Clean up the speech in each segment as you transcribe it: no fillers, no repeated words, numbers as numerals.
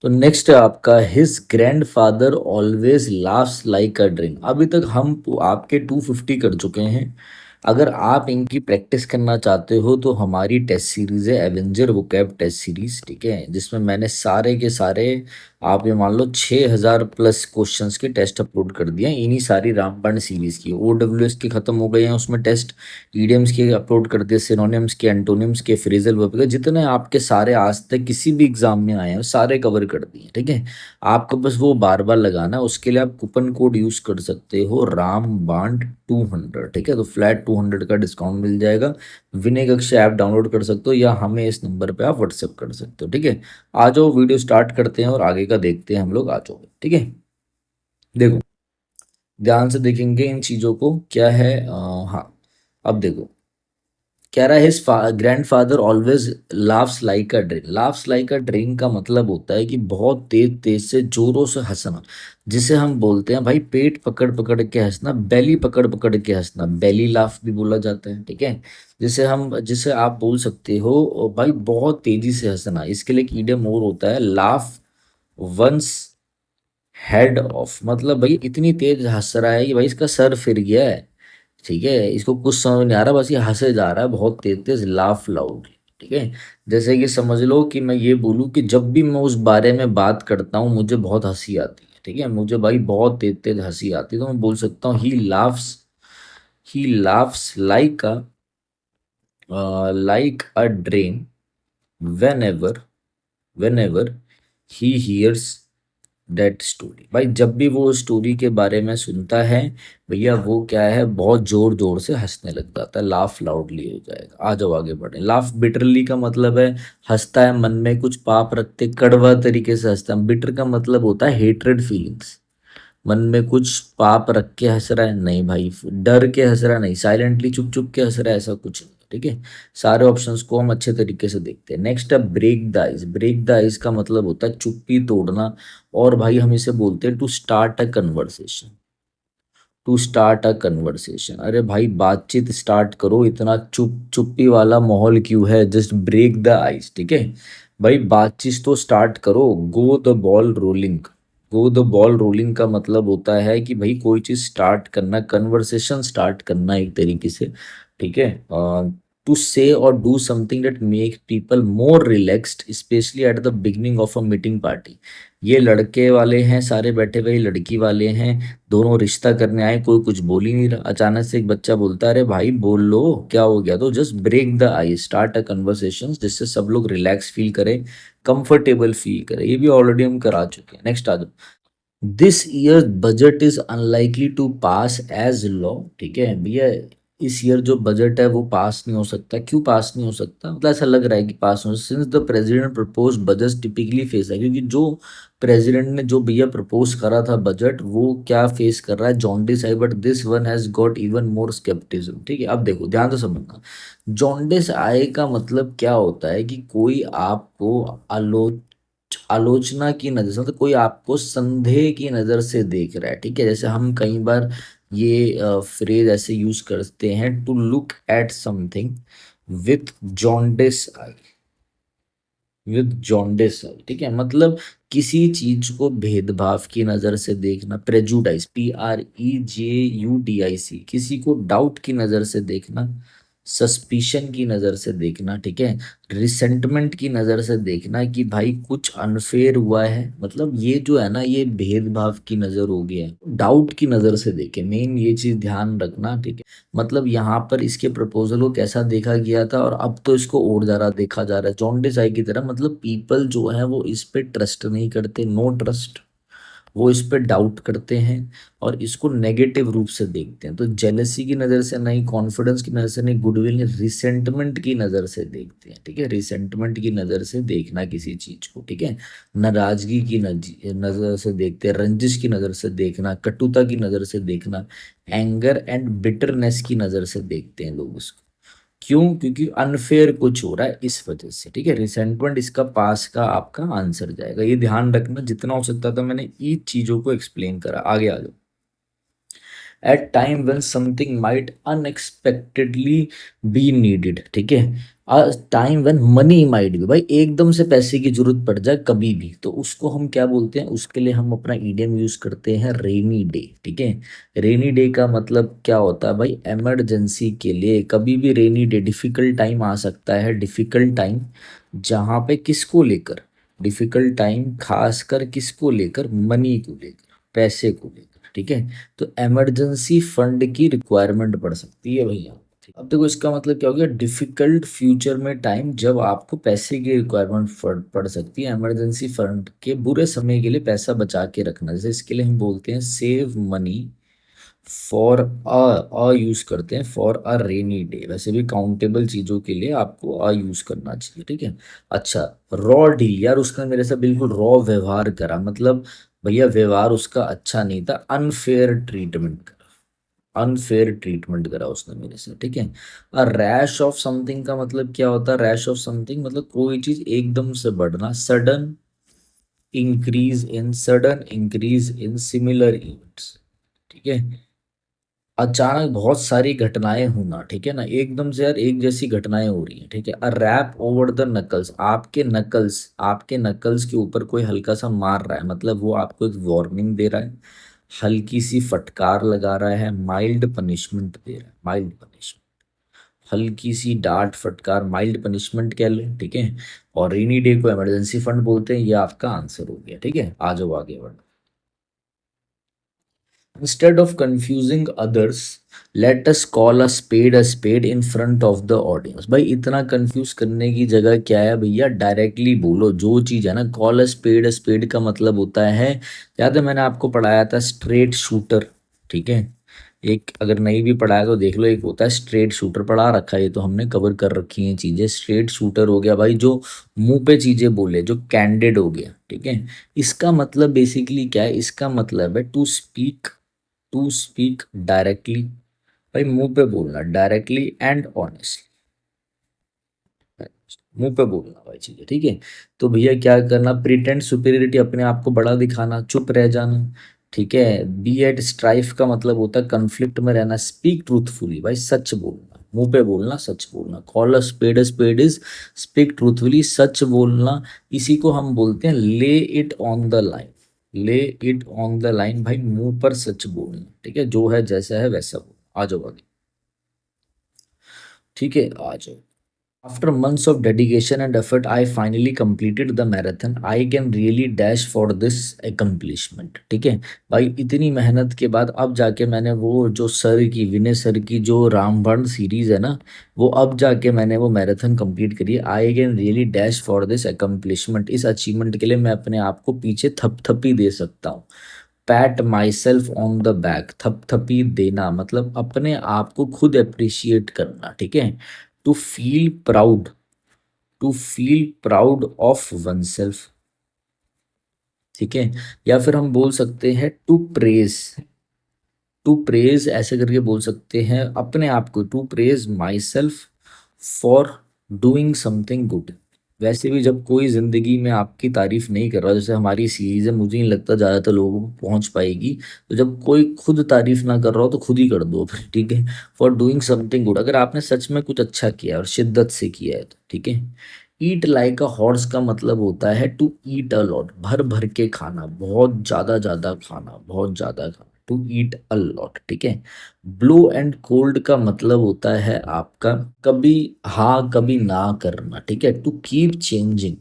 तो नेक्स्ट है आपका his grandfather always laughs like a drink. अभी तक हम आपके 250 कर चुके हैं। अगर आप इनकी प्रैक्टिस करना चाहते हो तो हमारी टेस्ट सीरीज है एवेंजर वोकैब टेस्ट सीरीज, ठीक है, जिसमें मैंने सारे के सारे आप ये मान लो 6000 प्लस क्वेश्चंस के टेस्ट अपलोड कर दिए हैं इन्हीं सारी रामबाण सीरीज की। OWS के खत्म हो गए हैं उसमें टेस्ट, ईडियम्स के अपलोड कर दिए, सिनोनिम्स के, एंटोनिम्स के, फ्रेजल वर्ब के, जितने आपके सारे आज तक किसी भी एग्जाम में आए हैं सारे कवर कर दिए, ठीक है। आपको बस वो बार बार लगाना है, उसके लिए आप कूपन कोड यूज कर सकते हो रामबाण 200, ठीक है, तो फ्लैट 200 का डिस्काउंट मिल जाएगा। विनय कक्षा ऐप डाउनलोड कर सकते हो या हमें इस नंबर पे आप व्हाट्सएप कर सकते हो, ठीक है। आ जाओ वीडियो स्टार्ट करते हैं और आगे का देखते हैं हम लोग, आ जाओ, ठीक है। देखो, ध्यान से देखेंगे इन चीजों को, क्या है हाँ, अब देखो, कह रहा है his grand father always laughs like a drink. Laughs like a drink का मतलब होता है कि बहुत तेज तेज से जोरों से हंसना, जिसे हम बोलते हैं भाई पेट पकड़ पकड़ के हंसना, बेली पकड़ पकड़ के हंसना, बेली लाफ भी बोला जाता है, ठीक है। जिसे आप बोल सकते हो भाई बहुत तेजी से हंसना, इसके लिए एक idiom और होता है, लाफ वंस हेड ऑफ, मतलब भाई इतनी तेज हंस रहा है कि भाई इसका सर फिर गया है, ठीक है, इसको कुछ समझ नहीं आ रहा, बस ये हंसे जा रहा है बहुत तेज तेज, लाफ लाउड, ठीक है। जैसे कि समझ लो कि मैं ये बोलूं कि जब भी मैं उस बारे में बात करता हूँ मुझे बहुत हंसी आती है, ठीक है, मुझे भाई बहुत तेज तेज हंसी आती है, तो मैं बोल सकता हूँ he laughs like a drain whenever he hears that story. भाई जब भी वो स्टोरी के बारे में सुनता है, भैया वो क्या है, बहुत जोर जोर से हंसने लग जाता है, लाफ लाउडली हो जाएगा। आ जाओ आगे बढ़े। लाफ बिटरली का मतलब है हंसता है मन में कुछ पाप रखते कड़वा तरीके से हंसता है। बिटर का मतलब होता है हेट्रेड फीलिंग्स, मन में कुछ पाप रख के हंस रहा है, नहीं भाई डर के हंस रहा है, नहीं साइलेंटली चुप चुप के हंस रहा है, ऐसा कुछ नहीं, ठीक है। सारे ऑप्शंस को हम अच्छे तरीके से देखते हैं। नेक्स्ट है break the ice. Break the ice का मतलब होता है चुप्पी तोड़ना, और भाई हम इसे बोलते हैं टू स्टार्ट अ कन्वर्सेशन। अरे भाई बातचीत स्टार्ट करो, इतना चुप्पी वाला माहौल क्यों है, जस्ट ब्रेक द आइस, ठीक है। भाई बातचीत तो स्टार्ट करो, go the ball rolling. Go the ball rolling का मतलब होता है कि भाई कोई चीज स्टार्ट करना, कन्वर्सेशन स्टार्ट करना एक तरीके से, ठीक है। टू से और do something that make people more relaxed specially at the beginning of a meeting party. ये लड़के वाले हैं सारे बैठे हुए, ये लड़की वाले हैं, दोनों रिश्ता करने आए, कोई कुछ बोल ही नहीं रहा, अचानक से एक बच्चा बोलता है अरे भाई बोल लो क्या हो गया, तो just break the ice, start a conversation जिससे सब लोग रिलैक्स फील करें, कंफर्टेबल फील करें। ये भी ऑलरेडी हम करा चुके हैं। नेक्स्ट आ जाओ। This year budget is unlikely to pass as law, ठीक है भैया, इस ईयर जो बजट है वो पास नहीं हो सकता। क्यों पास नहीं हो सकता, मतलब ऐसा लग रहा है कि पास हो, since the president propose budget typically face है, क्योंकि जो प्रेसिडेंट ने जो भैया प्रपोज करा था बजट वो क्या फेस कर रहा है, jaundice eye, but this one has got even more scepticism, ठीक है। अब देखो ध्यान से समझना, जॉन्डिस आय का मतलब क्या होता है कि कोई आपको आलोचना की नजर से, मतलब कोई आपको संदेह की नजर से देख रहा है, ठीक है। जैसे हम कई बार ये फ्रेज ऐसे यूज करते हैं, to look at something with jaundice eye, ठीक है, मतलब किसी चीज को भेदभाव की नजर से देखना, प्रेजुडाइस, PREJUDIC, किसी को डाउट की नजर से देखना, सस्पिशन की नजर से देखना, ठीक है, रिसेंटमेंट की नजर से देखना कि भाई कुछ अनफेयर हुआ है, मतलब ये जो है ना ये भेदभाव की नजर हो गया है, डाउट की नजर से देखे, मेन ये चीज ध्यान रखना, ठीक है। मतलब यहाँ पर इसके प्रपोजल को कैसा देखा गया था और अब तो इसको और ज्यादा देखा जा रहा है जॉन्डिस आई की तरह, मतलब पीपल जो है वो इस पे ट्रस्ट नहीं करते, नो ट्रस्ट, वो इस पे डाउट करते हैं और इसको नेगेटिव रूप से देखते हैं। तो जेलसी की नज़र से नहीं, कॉन्फिडेंस की नज़र से नहीं, गुडविल नहीं, रिसेंटमेंट की नज़र से देखते हैं, ठीक है, रिसेंटमेंट की नज़र से देखना किसी चीज को, ठीक है। नाराजगी की नज़र से देखते हैं, रंजिश की नज़र से देखना, कटुता की नज़र से देखना, एंगर एंड बिटरनेस की नज़र से देखते हैं लोग उसको। क्यों, क्योंकि अनफेयर कुछ हो रहा है इस वजह से, ठीक है। रिसेंटमेंट इसका पास का आपका आंसर जाएगा, ये ध्यान रखना, जितना हो सकता था मैंने इन चीजों को एक्सप्लेन करा। आगे आ जाओ। At time when something might unexpectedly be needed, ठीक है। टाइम व्हेन मनी माइट भी, भाई एकदम से पैसे की जरूरत पड़ जाए कभी भी, तो उसको हम क्या बोलते हैं, उसके लिए हम अपना ईडियम यूज करते हैं रेनी डे, ठीक है। रेनी डे का मतलब क्या होता है भाई, इमरजेंसी के लिए, कभी भी रेनी डे, डिफिकल्ट टाइम आ सकता है, डिफिकल्ट टाइम जहाँ पे किसको लेकर, डिफिकल्ट टाइम खासकर किसको लेकर, मनी को लेकर, पैसे को लेकर, ठीक है। तो इमरजेंसी फंड की रिक्वायरमेंट पड़ सकती है भैया। अब देखो इसका मतलब क्या हो गया, डिफिकल्ट फ्यूचर में टाइम जब आपको पैसे की रिक्वायरमेंट पड़ सकती है, इमरजेंसी फंड के बुरे समय के लिए पैसा बचा के रखना, जैसे इसके लिए हम बोलते हैं save money for a use करते हैं, फॉर अ रेनी डे। वैसे भी काउंटेबल चीजों के लिए आपको अ यूज करना चाहिए, ठीक है। अच्छा, रॉ डील, यार उसने मेरे से बिल्कुल रॉ व्यवहार करा, मतलब भैया व्यवहार उसका अच्छा नहीं था, अनफेयर ट्रीटमेंट करा, अनफेयर ट्रीटमेंट करा उसने मेरे से, ठीक है। और रैश ऑफ समथिंग का मतलब क्या होता है, रैश ऑफ समथिंग मतलब कोई चीज एकदम से बढ़ना, sudden increase in similar events, ठीक है। अचानक बहुत सारी घटनाएं होना, ठीक है ना, एकदम से यार एक जैसी घटनाएं हो रही हैं, ठीक है। अ रैप ओवर द नकल्स, आपके नकल्स के ऊपर कोई हल्का सा मार रहा है, मतलब वो आपको एक वार्निंग दे रहा है, हल्की सी फटकार लगा रहा है, माइल्ड पनिशमेंट दे रहा है, माइल्ड पनिशमेंट, हल्की सी डांट फटकार, माइल्ड पनिशमेंट कह लो, ठीक है। और रेनी डे को इमरजेंसी फंड बोलते हैं, ये आपका आंसर हो गया, ठीक है। आ जाओ आगे बढ़ो। Instead of confusing others, let us call a spade in front of the audience। भाई इतना कंफ्यूज करने की जगह क्या है भैया, डायरेक्टली बोलो जो चीज है ना। कॉल अ स्पेड का मतलब होता है, याद है मैंने आपको पढ़ाया था स्ट्रेट शूटर, ठीक है। एक अगर नहीं भी पढ़ाया तो देख लो, एक होता है स्ट्रेट शूटर, पढ़ा रखा है ये तो हमने, कवर कर रखी हैं चीजें। स्ट्रेट शूटर हो गया भाई जो मुंह पे चीजें बोले, जो कैंडिड हो गया, ठीक है। इसका मतलब बेसिकली क्या है, इसका मतलब है टू स्पीक डायरेक्टली, भाई मुंह पे बोलना डायरेक्टली एंड ऑनेस्टली, मुंह पे बोलना भाई चीजें, ठीक है। तो भैया क्या करना, प्रिटेंड सुपीरियरिटी, अपने आप को बड़ा दिखाना, चुप रह जाना, ठीक है। बी एट स्ट्राइफ का मतलब होता है कन्फ्लिक्ट में रहना, स्पीक ट्रूथफुली, भाई सच बोलना, मुंह पे बोलना, सच बोलना। Call a spade is speak truthfully, सच बोलना। इसी को हम बोलते हैं lay it on the line, lay it on the line, भाई मुंह पर सच बोलना, ठीक है। जो है जैसा है वैसा बोलना। आ जाओ आगे, ठीक है, आ जाओ। After months of dedication and effort, I finally completed the marathon. I can really dash for this accomplishment. ठीक है भाई, इतनी मेहनत के बाद अब जाके मैंने वो जो सर की, विनय सर की जो रामबाण सीरीज है ना, वो अब जाके मैंने वो मैराथन कंप्लीट करी है। I can really dash for this accomplishment, इस अचीवमेंट के लिए मैं अपने आप को पीछे थपथपी दे सकता हूँ। Pat myself on the back, थपथपी देना मतलब अपने आप को खुद अप्रिशिएट करना, ठीक है। To feel proud, to feel proud of oneself, ठीक है। या फिर हम बोल सकते हैं टू प्रेज ऐसे करके बोल सकते हैं अपने आप को, to praise myself for doing something good. वैसे भी जब कोई जिंदगी में आपकी तारीफ नहीं कर रहा, जैसे हमारी सीरीज है, मुझे नहीं लगता ज्यादातर लोगों को पहुंच पाएगी, तो जब कोई खुद तारीफ ना कर रहा हो तो खुद ही कर दो फिर, ठीक है। फॉर डूइंग समथिंग गुड, अगर आपने सच में कुछ अच्छा किया है और शिद्दत से किया है तो, ठीक है। ईट लाइक अ हॉर्स का मतलब होता है टू ईट अ लॉट, भर भर के खाना, बहुत ज्यादा ज्यादा खाना, बहुत ज्यादा खाना, टू ईट अ लॉट, ठीक है। ब्लू एंड कोल्ड का मतलब होता है आपका कभी हाँ कभी ना करना, ठीक है। To keep changing,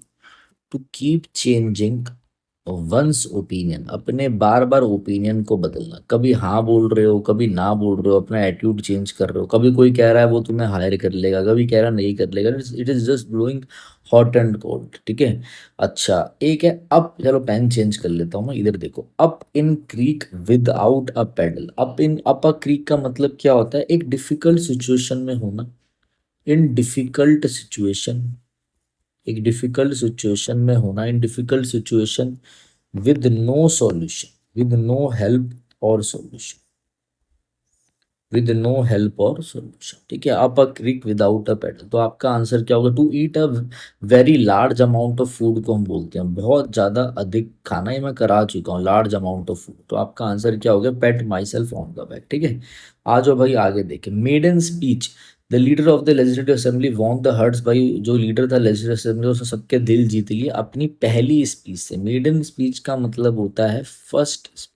to keep changing one's opinion, अपने बार बार ओपिनियन को बदलना, कभी हाँ बोल रहे हो कभी ना बोल रहे हो, अपना एटीट्यूड चेंज कर रहे हो, कभी कोई कह रहा है वो तुम्हें हायर कर लेगा, कभी कह रहा नहीं कर लेगा, it is just blowing hot and cold, ठीक है। अच्छा, एक है अप, चलो पेन चेंज कर लेता हूँ मैं, इधर देखो, up in creek without a pedal. Up a creek का मतलब क्या होता है, एक डिफिकल्ट सिचुएशन में होना, इन डिफिकल्ट सिचुएशन, एक डिफिकल्ट सिचुएशन में होना, in difficult situation with no solution, with no help और सॉल्यूशन, विद नो हेल्प और सोल्यूशन, ठीक है। Up a creek without a paddle, तो आपका आंसर क्या होगा? To eat a very large amount of food को हम बोलते हैं बहुत ज्यादा अधिक खाना, ये मैं करा चुका हूँ, लार्ज अमाउंट ऑफ फूड। तो आपका आंसर क्या होगा? Pat myself on the back, ठीक है। आ जाओ भाई आगे देखें। Maiden speech, the leader of the legislative assembly won the hearts, भाई जो लीडर था लेजिस्लेटिव असेंबली उसने सबके दिल जीत लिए अपनी पहली स्पीच से। मेडन स्पीच का मतलब होता है फर्स्ट स्पीच।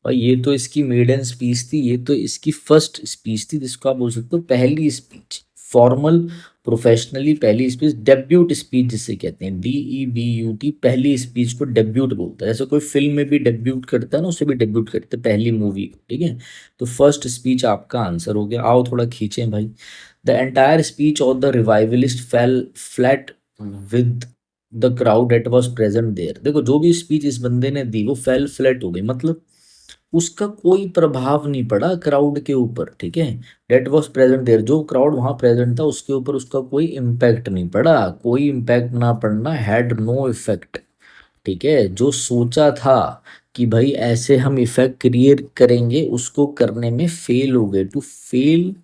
और ये तो इसकी मेडन स्पीच थी, ये तो इसकी फर्स्ट स्पीच थी, जिसको आप बोल सकते हो पहली स्पीच। फॉर्मल प्रोफेशनली पहली स्पीच, डेब्यूट स्पीच जिसे कहते हैं, DEBUT, पहली स्पीच को डेब्यूट बोलता है। जैसे कोई फिल्म में भी डेब्यूट करता है ना, उससे भी डेब्यूट करते हैं पहली मूवी को, ठीक है। तो फर्स्ट स्पीच आपका आंसर हो गया। आओ थोड़ा खींचें भाई। The entire speech of the revivalist fell flat with the crowd at was present there. देखो जो भी स्पीच इस बंदे ने दी वो फेल फ्लैट हो गई, मतलब उसका कोई प्रभाव नहीं पड़ा क्राउड के ऊपर, ठीक है। डेट वॉज प्रेजेंट देयर, जो क्राउड वहां प्रेजेंट था उसके ऊपर उसका कोई इम्पैक्ट नहीं पड़ा। कोई इम्पैक्ट ना पड़ना, हैड नो इफेक्ट, ठीक है। जो सोचा था कि भाई ऐसे हम इफेक्ट क्रिएट करेंगे, उसको करने में फेल हो गए। To fail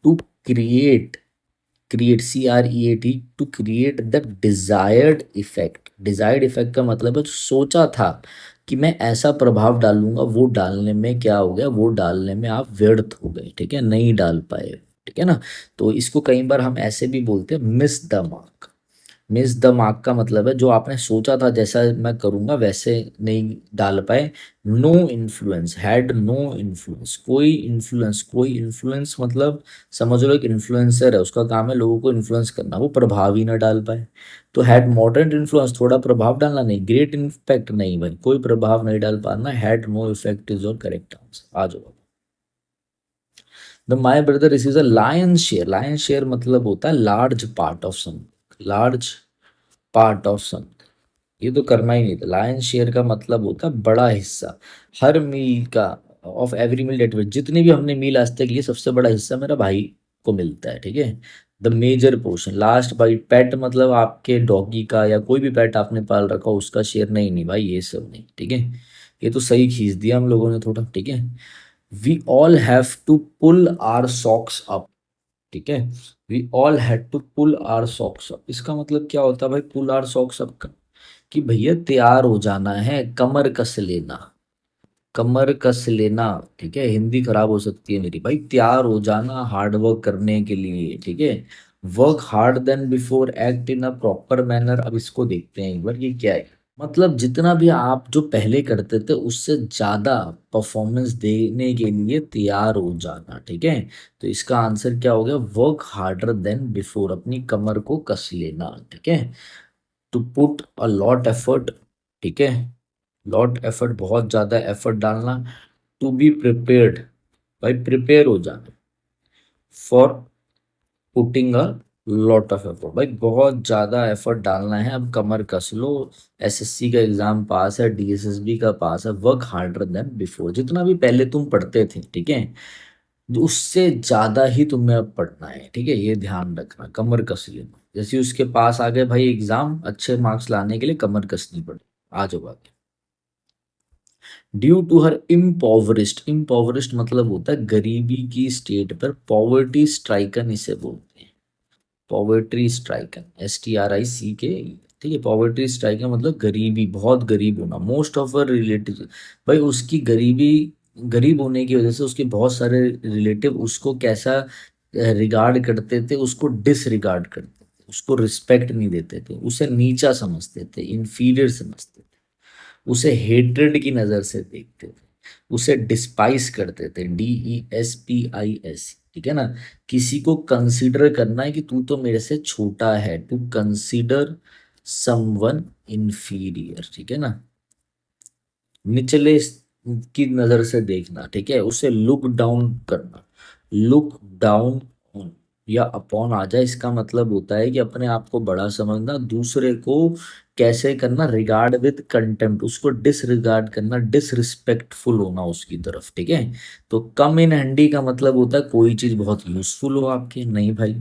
to create, create CREAT, to create the desired effect. Desired effect का मतलब है जो सोचा था कि मैं ऐसा प्रभाव डालूंगा, वो डालने में क्या हो गया? वो डालने में आप व्यर्थ हो गए, ठीक है, नहीं डाल पाए, ठीक है ना। तो इसको कई बार हम ऐसे भी बोलते हैं, miss the mark. Miss the mark का मतलब है जो आपने सोचा था जैसा मैं करूंगा वैसे नहीं डाल पाए। No influence, had no influence, कोई इन्फ्लुएंस, कोई इन्फ्लुएंस मतलब समझ लो एक इन्फ्लुएंसर है, उसका काम है लोगों को इन्फ्लुएंस करना, वो प्रभाव ही ना डाल पाए। तो हैड मॉडरेट इन्फ्लुएंस, थोड़ा प्रभाव डालना, नहीं ग्रेट इम्पैक्ट, नहीं भाई कोई प्रभाव नहीं डाल पाना। Had no effect is your correct answer. आ जाओ। The my brother receives a lion share, lion share मतलब होता है large part of something, large part of something. ये तो करना ही नहीं था। लायन शेयर का मतलब होता है बड़ा हिस्सा, हर मील का, ऑफ एवरी मील डेट, जितने भी हमने मील आज तक लिए सबसे बड़ा हिस्सा मेरा भाई को मिलता है, ठीक है। The major portion, last bite, pet मतलब आपके डॉगी का या कोई भी पेट आपने पाल रखा हो उसका शेयर, नहीं नहीं भाई ये सब नहीं, ठीक है। ये तो सही खींच दिया हम लोगों ने थोड़ा, ठीक है। We all have to pull our socks up, ठीक है। We all had to pull our socks up, इसका मतलब क्या होता है भाई पुल आर सॉक्स अप? कि भैया तैयार हो जाना है, कमर कस लेना, कमर कस लेना, ठीक है। हिंदी खराब हो सकती है मेरी भाई, तैयार हो जाना हार्ड वर्क करने के लिए, ठीक है। Work hard then before, act in a proper manner. अब इसको देखते हैं एक बार ये क्या है। मतलब जितना भी आप जो पहले करते थे उससे ज्यादा परफॉर्मेंस देने के लिए तैयार हो जाना, ठीक है। तो इसका आंसर क्या हो गया? वर्क हार्डर देन बिफोर, अपनी कमर को कस लेना, ठीक है। To put a lot effort, ठीक है, लॉट एफर्ट बहुत ज्यादा एफर्ट डालना। टू बी प्रिपेयर्ड, भाई प्रिपेयर हो जाना। For putting a lot of effort, भाई बहुत ज्यादा एफर्ट डालना है, अब कमर कस लो। SSC का एग्जाम पास है, DSSB का पास है। वर्क हार्डर देन बिफोर, जितना भी पहले तुम पढ़ते थे, ठीक है, उससे ज्यादा ही तुम्हें अब पढ़ना है, ठीक है, ये ध्यान रखना। कमर कस लेना, जैसे उसके पास आ गए भाई एग्जाम, अच्छे मार्क्स लाने के लिए कमर कसनी पड़ी। आ जाओ आगे। ड्यू टू हर इम्पोवरिस्ट, इम्पोवरिस्ट मतलब होता है गरीबी की स्टेट पर, पॉवर्टी स्ट्राइकन इसे बोलते हैं। पॉवर्टी स्ट्राइकन, STRICK, ठीक है। पॉवर्टी स्ट्राइकन मतलब गरीबी, बहुत गरीब होना। मोस्ट ऑफ अर रिलेटिव, भाई उसकी गरीबी, गरीब होने की वजह से उसके बहुत सारे रिलेटिव उसको कैसा रिगार्ड करते थे? उसको डिसरिगार्ड करते थे, उसको रिस्पेक्ट नहीं देते थे, उसे नीचा समझते थे, इंफीरियर समझते थे, उसे हेट्रेड की नजर से देखते थे, उसे डिस्पाइस करते थे, DESPIS, ठीक है ना। किसी को कंसीडर करना है कि तू तो मेरे से छोटा है, टू कंसीडर समवन इंफीरियर, ठीक है ना, निचले की नजर से देखना, ठीक है। उसे लुक डाउन करना, लुक डाउन ऑन या अपॉन आ जाए, इसका मतलब होता है कि अपने आप को बड़ा समझना, दूसरे को कैसे करना? रिगार्ड विद कंटेम्प्ट, उसको डिसरिगार्ड करना, डिसरिस्पेक्टफुल होना उसकी तरफ, ठीक है। तो कम इन हैंडी का मतलब होता है कोई चीज बहुत यूजफुल हो आपके, नहीं भाई,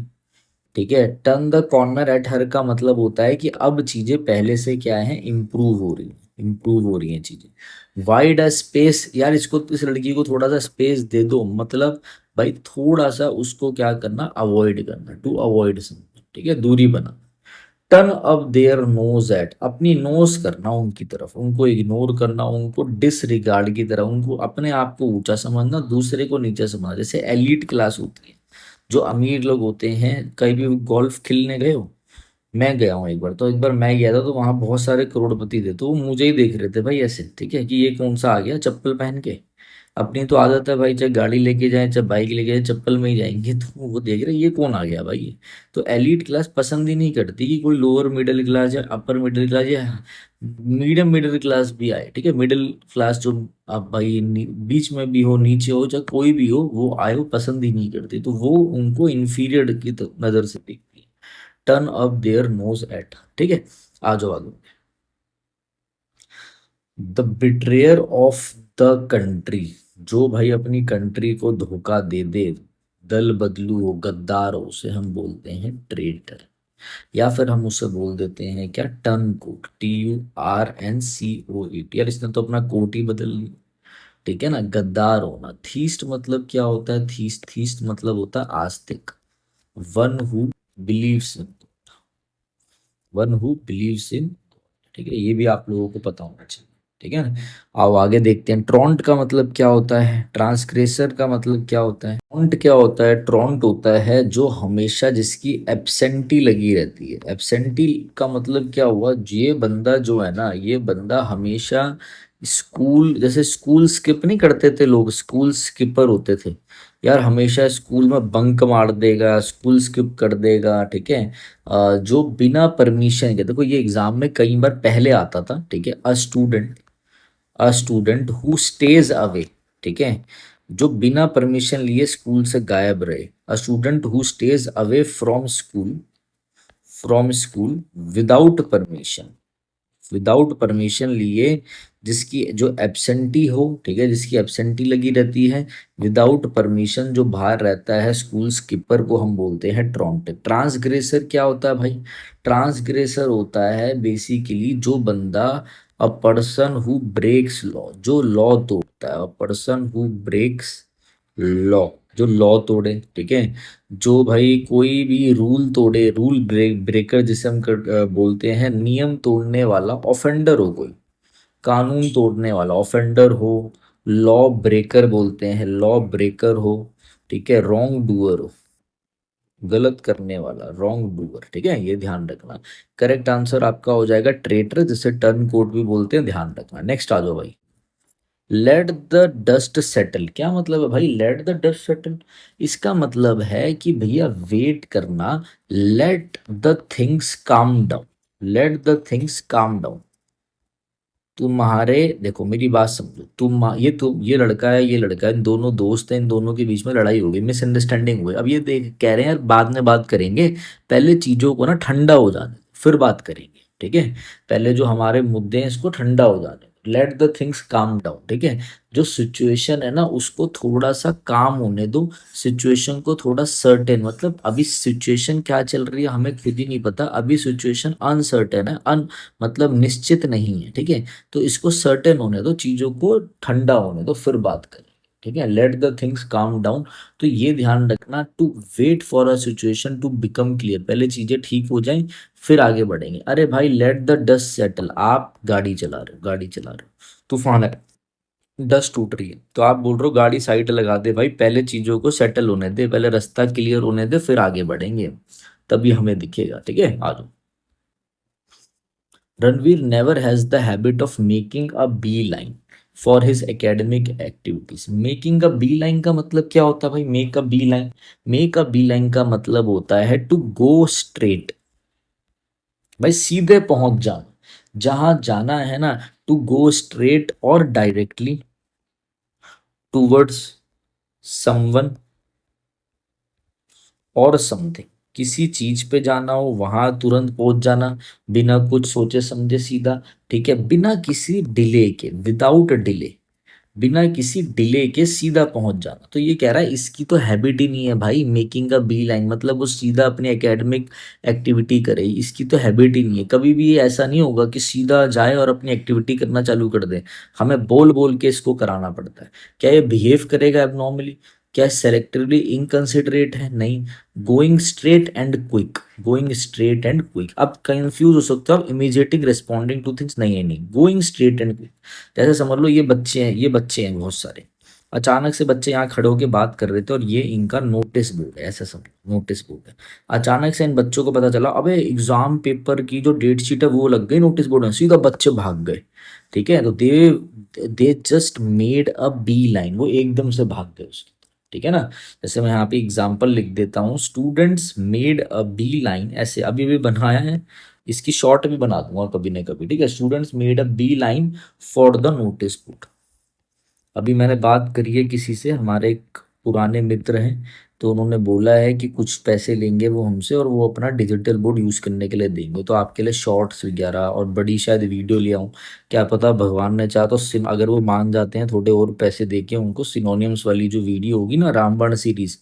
ठीक है। Turn the corner at her का मतलब होता है कि अब चीजें पहले से क्या है, इंप्रूव हो रही, इम्प्रूव हो रही हैं चीजें। वाइड स्पेस, यार इसको, इस लड़की को थोड़ा सा स्पेस दे दो, मतलब भाई थोड़ा सा उसको क्या करना, अवॉइड करना, टू अवॉइड समथिंग, ठीक है, दूरी बना। Turn up their nose at, अपनी नोज करना उनकी तरफ, उनको इग्नोर करना, उनको डिसरिगार्ड की तरह, उनको अपने आप को ऊंचा समझना, दूसरे को नीचे समझना। जैसे एलीट क्लास होती है, जो अमीर लोग होते हैं, कहीं भी गोल्फ खेलने गए हो? मैं गया हूँ एक बार, तो एक बार मैं गया था तो वहां बहुत सारे करोड़पति थे, तो वो मुझे ही देख रहे थे भाई ऐसे, ठीक है, कि ये कौन सा आ गया चप्पल पहन के। अपनी तो आदत है भाई, चाहे गाड़ी लेके जाए चाहे बाइक लेके जाए, चप्पल में ही जाएंगे, तो वो देख रहे ये कौन आ गया भाई। तो एलीट क्लास पसंद ही नहीं करती कि कोई लोअर मिडिल क्लास या अपर मिडिल क्लास या मीडियम मिडिल क्लास भी आए, ठीक है, मिडिल क्लास जो आप भाई बीच में भी हो, नीचे हो, चाहे कोई भी हो, वो आए, वो पसंद ही नहीं करती, तो वो उनको इंफीरियर की नजर से देखती है। Turn up their nose at, ठीक है। आ जाओ आगे। The betrayer of the country, जो भाई अपनी कंट्री को धोखा दे दे, दल बदलू हो, गद्दार हो, उसे हम बोलते हैं ट्रेटर। या फिर हम उसे बोल देते हैं क्या, टर्न कोट, TURNCOET। यार इसने तो अपना कोट ही बदल लिया, ठीक है ना। गद्दार होना, थीस्ट मतलब क्या होता है, थीस्ट, थीस्ट मतलब होता है आस्तिक, one who believes in, one who believes in, ठीक है, ये भी आप लोगों को पता होना चाहिए, ठीक है ना। आओ आगे देखते हैं। ट्रॉन्ट का मतलब क्या होता है, ट्रांसग्रेसर का मतलब क्या होता है, ट्रॉन्ट क्या होता है, ट्रॉन्ट होता है जो हमेशा जिसकी एब्सेंटी लगी रहती है। एब्सेंटी का मतलब क्या हुआ, ये बंदा जो है ना, ये बंदा हमेशा स्कूल, जैसे स्कूल स्किप नहीं करते थे लोग, स्कूल स्किपर होते थे, यार हमेशा स्कूल में बंक मार देगा, स्कूल स्किप कर देगा, ठीक है। जो बिना परमिशन के, देखो ये एग्जाम में कई बार पहले आता था, ठीक है, a student who stays away, ठीक है, जो बिना परमिशन लिए स्कूल से गायब रहे, a student who stays away from school without permission, without permission लिए, जिसकी जो एब्सेंटी हो, ठीक है, जिसकी एब्सेंटी लगी रहती है, विदाउट परमिशन जो बाहर रहता है, स्कूल स्किपर को हम बोलते हैं ट्रॉन्ट। ट्रांसग्रेसर क्या होता है भाई, ट्रांसग्रेसर होता है बेसिकली जो बंदा, a person who breaks law, जो लॉ तोड़ता है, a person who breaks law, जो लॉ तोड़े, ठीक है, जो भाई कोई भी रूल तोड़े, ब्रेकर जिसे हम बोलते हैं, नियम तोड़ने वाला, ऑफेंडर हो कोई, कानून तोड़ने वाला ऑफेंडर हो, लॉ ब्रेकर बोलते हैं, लॉ ब्रेकर हो, ठीक है, रॉन्ग डूअर हो, गलत करने वाला, रॉन्ग डूअर, ठीक है, ये ध्यान रखना। करेक्ट आंसर आपका हो जाएगा ट्रेटर, जिसे टर्न कोड भी बोलते हैं, ध्यान रखना। नेक्स्ट आ जाओ भाई। लेट द डस्ट सेटल, क्या मतलब है भाई लेट द डस्ट सेटल, इसका मतलब है कि भैया वेट करना, late the things calm down, late the things calm down. तुम्हारे, देखो मेरी बात समझो, ये लड़का है, ये लड़का है, इन दोनों दोस्त हैं, इन दोनों के बीच में लड़ाई हो गई, मिसअंडरस्टैंडिंग हुई, अब ये देख कह रहे हैं यार बाद में बात करेंगे, पहले चीजों को ना ठंडा हो जाने दो, फिर बात करेंगे, ठीक है। पहले जो हमारे मुद्दे हैं इसको ठंडा हो जाने, late the things calm down, ठीक है। जो सिचुएशन है ना उसको थोड़ा सा काम होने दो, सिचुएशन को थोड़ा सर्टेन, मतलब अभी सिचुएशन क्या चल रही है हमें खुद ही नहीं पता, अभी सिचुएशन अनसर्टेन है, मतलब निश्चित नहीं है, ठीक है। तो इसको सर्टेन होने दो, चीजों को ठंडा होने दो, फिर बात करें, ठीक है, let the things calm down. तो ये ध्यान रखना, to wait for a situation to become clear, पहले चीजें ठीक हो जाएं फिर आगे बढ़ेंगे। अरे भाई लेट द डस्ट सेटल, आप गाड़ी चला रहे हो, गाड़ी चला रहे हो, तूफान है, डस्ट टूट रही है, तो आप बोल रहे हो गाड़ी साइड लगा दे, भाई पहले चीजों को सेटल होने दे, पहले रास्ता क्लियर होने दे, फिर आगे बढ़ेंगे, तभी हमें दिखेगा, ठीक है। आ जाओ। Ranveer never has the habit of making a beeline for his academic activities. Making a beeline का मतलब क्या होता है भाई, make a beeline, make a beeline का मतलब होता है टू गो स्ट्रेट, भाई सीधे पहुंच जाना, जहां जाना है ना, टू गो स्ट्रेट और डायरेक्टली टूवर्ड्स समवन और समथिंग, किसी चीज पे जाना हो वहां तुरंत पहुंच जाना, बिना कुछ सोचे समझे सीधा, ठीक है, बिना किसी डिले के, विदाउट डिले, बिना किसी डिले के सीधा पहुंच जाना। तो ये कह रहा है इसकी तो हैबिट ही नहीं है भाई मेकिंग अ बी लाइन, मतलब वो सीधा अपनी एकेडमिक एक्टिविटी करे, इसकी तो हैबिट ही नहीं है। कभी भी ये ऐसा नहीं होगा कि सीधा जाए और अपनी एक्टिविटी करना चालू कर दे, हमें बोल बोल के इसको कराना पड़ता है। क्या ये बिहेव करेगा एबनॉर्मली? क्या सेलेक्टिवली इनकंसिडरेट है? नहीं। Going straight and quick, going straight and quick. अब कंफ्यूज हो सकते हो आप, इमीडिएटिंग रिस्पॉन्डिंग टू थिंग्स, नहीं है, नहीं, गोइंग स्ट्रेट एंड क्विक। जैसे समझ लो ये बच्चे हैं, ये बच्चे हैं बहुत सारे, अचानक से बच्चे यहाँ खड़े होके बात कर रहे थे और ये इनका नोटिस बोर्ड है, ऐसा समझो नोटिस बोर्ड है। अचानक से इन बच्चों को पता चला अबे एग्जाम पेपर की जो डेट शीट है वो लग गई नोटिस बोर्ड में, सीधा बच्चे भाग गए। ठीक है, तो they just made a beeline, वो एकदम से भाग गए उसकी। ठीक है ना? जैसे मैं यहाँ पे एग्जाम्पल लिख देता हूँ, students made a beeline, ऐसे अभी भी बनाया है, इसकी शॉर्ट भी बना दूंगा कभी ना कभी। ठीक है, students made a beeline for the notice board. अभी मैंने बात करी है किसी से, हमारे एक पुराने मित्र हैं, तो उन्होंने बोला है कि कुछ पैसे लेंगे वो हमसे और वो अपना डिजिटल बोर्ड यूज़ करने के लिए देंगे। तो आपके लिए शॉर्ट्स वगैरह और बड़ी शायद वीडियो ले आऊँ, क्या पता भगवान ने चाहा तो सिन अगर वो मान जाते हैं थोड़े और पैसे दे के उनको, सिनोनियम्स वाली जो वीडियो होगी ना रामबाण सीरीज,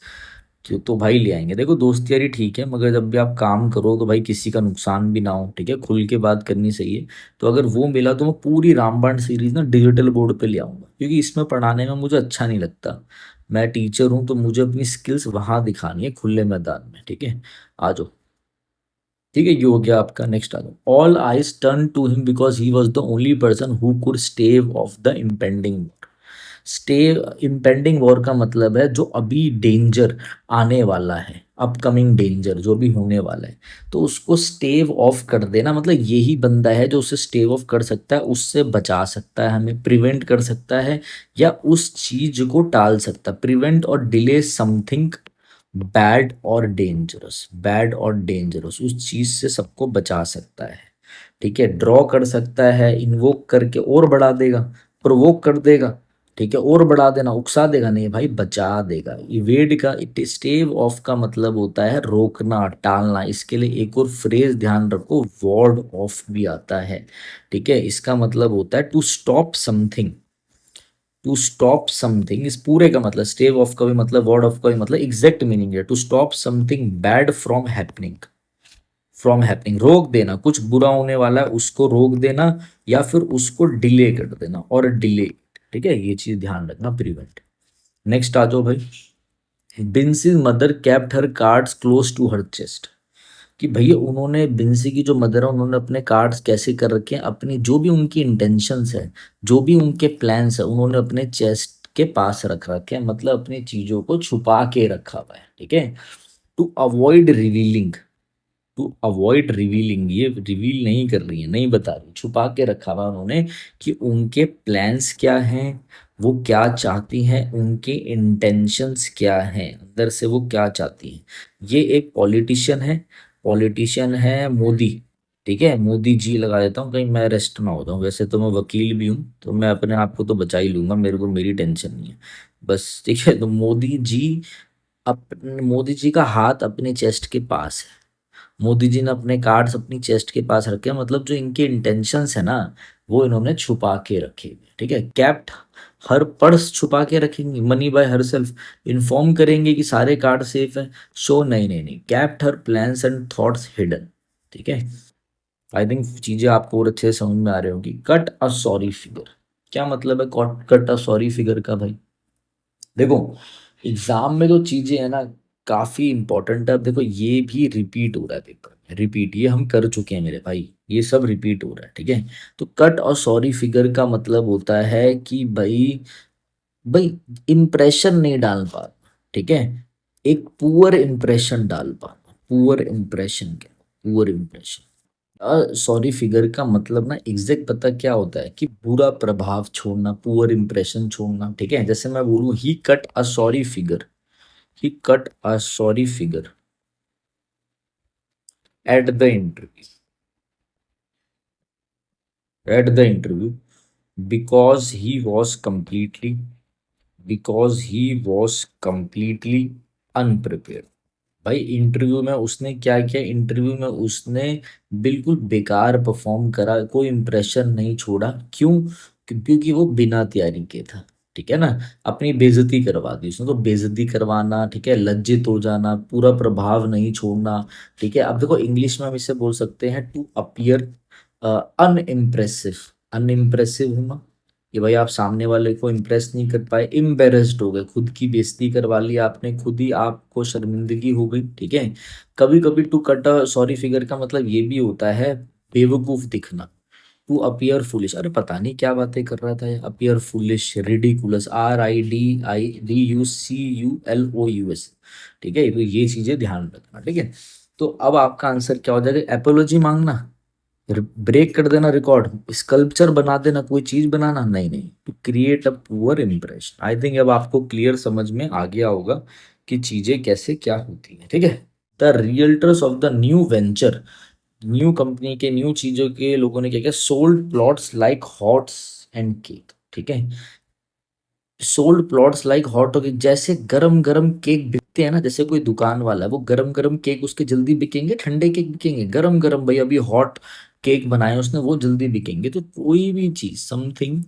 तो भाई ले आएंगे। देखो दोस्त यारी ठीक है, मगर जब भी आप काम करो तो भाई किसी का नुकसान भी ना हो। ठीक है, खुल के बात करनी सही है। तो अगर वो मिला तो मैं पूरी रामबाण सीरीज ना डिजिटल बोर्ड पे ले आऊंगा, क्योंकि इसमें पढ़ाने में मुझे अच्छा नहीं लगता। मैं टीचर हूँ तो मुझे अपनी स्किल्स वहां दिखानी है खुले मैदान में। ठीक है, आ जाओ। ठीक है, ये हो गया आपका। नेक्स्ट आ जाओ। All eyes turn to him because he was the only person who could stave off the impending. Stay impending war का मतलब है जो अभी डेंजर आने वाला है, अपकमिंग डेंजर जो भी होने वाला है, तो उसको स्टेव ऑफ कर देना, मतलब यही बंदा है जो उसे स्टेव ऑफ कर सकता है, उससे बचा सकता है, हमें प्रिवेंट कर सकता है, या उस चीज को टाल सकता है। प्रिवेंट और डिले समथिंग बैड और डेंजरस, बैड और डेंजरस, उस चीज से सबको बचा सकता है। ठीक है, ड्रॉ कर सकता है, इन्वोक करके और बढ़ा देगा, प्रोवोक कर देगा। ठीक है, और बढ़ा देना, उकसा देगा नहीं भाई, बचा देगा। इवेड का इट स्टेव ऑफ का मतलब होता है रोकना, टालना। इसके लिए एक और फ्रेज ध्यान रखो, वॉर्ड ऑफ भी आता है। ठीक है, इसका मतलब होता है to stop something, to stop something. इस पूरे का मतलब, स्टेव ऑफ का भी मतलब, वर्ड ऑफ का भी मतलब एग्जैक्ट मीनिंग है, to stop something bad from happening. From happening, रोक देना, कुछ बुरा होने वाला है उसको रोक देना, या फिर उसको डिले कर देना, और डिले। ठीक है, ये चीज ध्यान रखना, प्रिवेंट। नेक्स्ट आ जाओ भाई। Binsy's mother kept her cards close to her chest. कि भैया उन्होंने, बिंसी की जो मदर है, उन्होंने अपने कार्ड्स कैसे कर रखे हैं, अपनी जो भी उनकी इंटेंशंस है, जो भी उनके प्लान्स है, उन्होंने अपने चेस्ट के पास रख रखे हैं, मतलब अपनी चीजों को छुपा के रखा हुआ है। ठीक है, to avoid revealing, to avoid revealing, ये रिवील नहीं कर रही है, नहीं बता रही, छुपा के रखा हुआ उन्होंने कि उनके प्लान्स क्या हैं, वो क्या चाहती हैं, उनके इंटेंशंस क्या हैं, अंदर से वो क्या चाहती हैं। ये एक पॉलिटिशियन है, पॉलिटिशियन है मोदी। ठीक है, मोदी जी लगा देता हूँ, कहीं मैं अरेस्ट ना हो जाऊँ, वैसे तो मैं वकील भी हूँ, तो मैं अपने आप को तो बचा ही लूंगा, मेरे को मेरी टेंशन नहीं है बस। ठीक है, तो मोदी जी, अपने मोदी जी का हाथ अपने चेस्ट के पास है, मोदी जी ने अपने कार्ड्स अपनी चेस्ट के पास रखे हैं, मतलब जो इनके इंटेंशंस है ना, वो इन्होंने छुपा के रखे हुए हैं। ठीक है, कैप्ट हर पर्स, छुपा के रखेंगे, money by her self, inform करेंगे कि सारे कार्ड सेफ हैं, शो, नहीं नहीं नहीं, kept her plans and thoughts hidden. ठीक है, आई थिंक चीजें आपको और अच्छे से समझ में आ रही होगी। कट अ सॉरी फिगर, क्या मतलब है कट अ सॉरी फिगर का भाई? देखो एग्जाम में जो चीजें है ना, काफी इंपॉर्टेंट है। अब देखो ये भी रिपीट हो रहा है पेपर में, रिपीट, ये हम कर चुके हैं मेरे भाई, ये सब रिपीट हो रहा है। ठीक है, तो कट और सॉरी फिगर का मतलब होता है कि भाई, भाई इंप्रेशन नहीं डाल पाना। ठीक है, एक पुअर इंप्रेशन डाल पाना, पुअर इंप्रेशन, क्या पुअर इंप्रेशन। सॉरी फिगर का मतलब ना एग्जैक्ट पता क्या होता है, कि बुरा प्रभाव छोड़ना, पुअर इंप्रेशन छोड़ना। ठीक है, जैसे मैं बोलूं he cut a sorry figure, he cut a sorry figure at the interview, at the interview because he was completely, because he was completely unprepared. भाई इंटरव्यू में उसने क्या किया, इंटरव्यू में उसने बिल्कुल बेकार परफॉर्म करा, कोई इंप्रेशन नहीं छोड़ा। क्यों? क्योंकि वो बिना तैयारी के था। ठीक है ना, अपनी बेइज्जती करवा दी उसने। तो बेइज्जती करवाना, ठीक है, लज्जित हो जाना, पूरा प्रभाव नहीं छोड़ना। ठीक है, अब देखो इंग्लिश में हम इसे बोल सकते हैं टू अपीयर अनइम्प्रेसिव। अनइम्प्रेसिव होना कि भाई आप सामने वाले को इम्प्रेस नहीं कर पाए, एम्बेरस्ड हो गए, खुद की बेइज्जती करवा ली आपने, खुद ही आपको शर्मिंदगी हो गई। ठीक है, कभी कभी to cut a sorry figure का मतलब ये भी होता है बेवकूफ दिखना। टू अपीयर फुलिश, अरे पता नहीं क्या बातें कर रहा था ये, अपीयर फुलिश, रिडिकुलस, RIDICULOUS। ठीक है, तो ये चीजें ध्यान रखना। ठीक है, तो अब आपका आंसर क्या हो जाएगा, एपोलॉजी मांगना, ब्रेक कर देना रिकॉर्ड, स्कल्पचर बना देना, कोई चीज बनाना, नहीं नहीं, to create a poor impression. I think अब आपको क्लियर समझ में आ गया होगा कि चीजें कैसे क्या होती हैं। ठीक है, the realtors of the new venture, new company के न्यू चीजों के लोगों ने क्या किया, sold plots like hots and cake. ठीक है, sold plots like hot cake, जैसे गरम गरम केक बिकते हैं ना, जैसे कोई दुकान वाला है वो गरम गरम केक उसके जल्दी बिकेंगे, ठंडे केक बिकेंगे, गरम गरम भाई अभी हॉट केक बनाए उसने वो जल्दी बिकेंगे। तो कोई भी चीज, समथिंग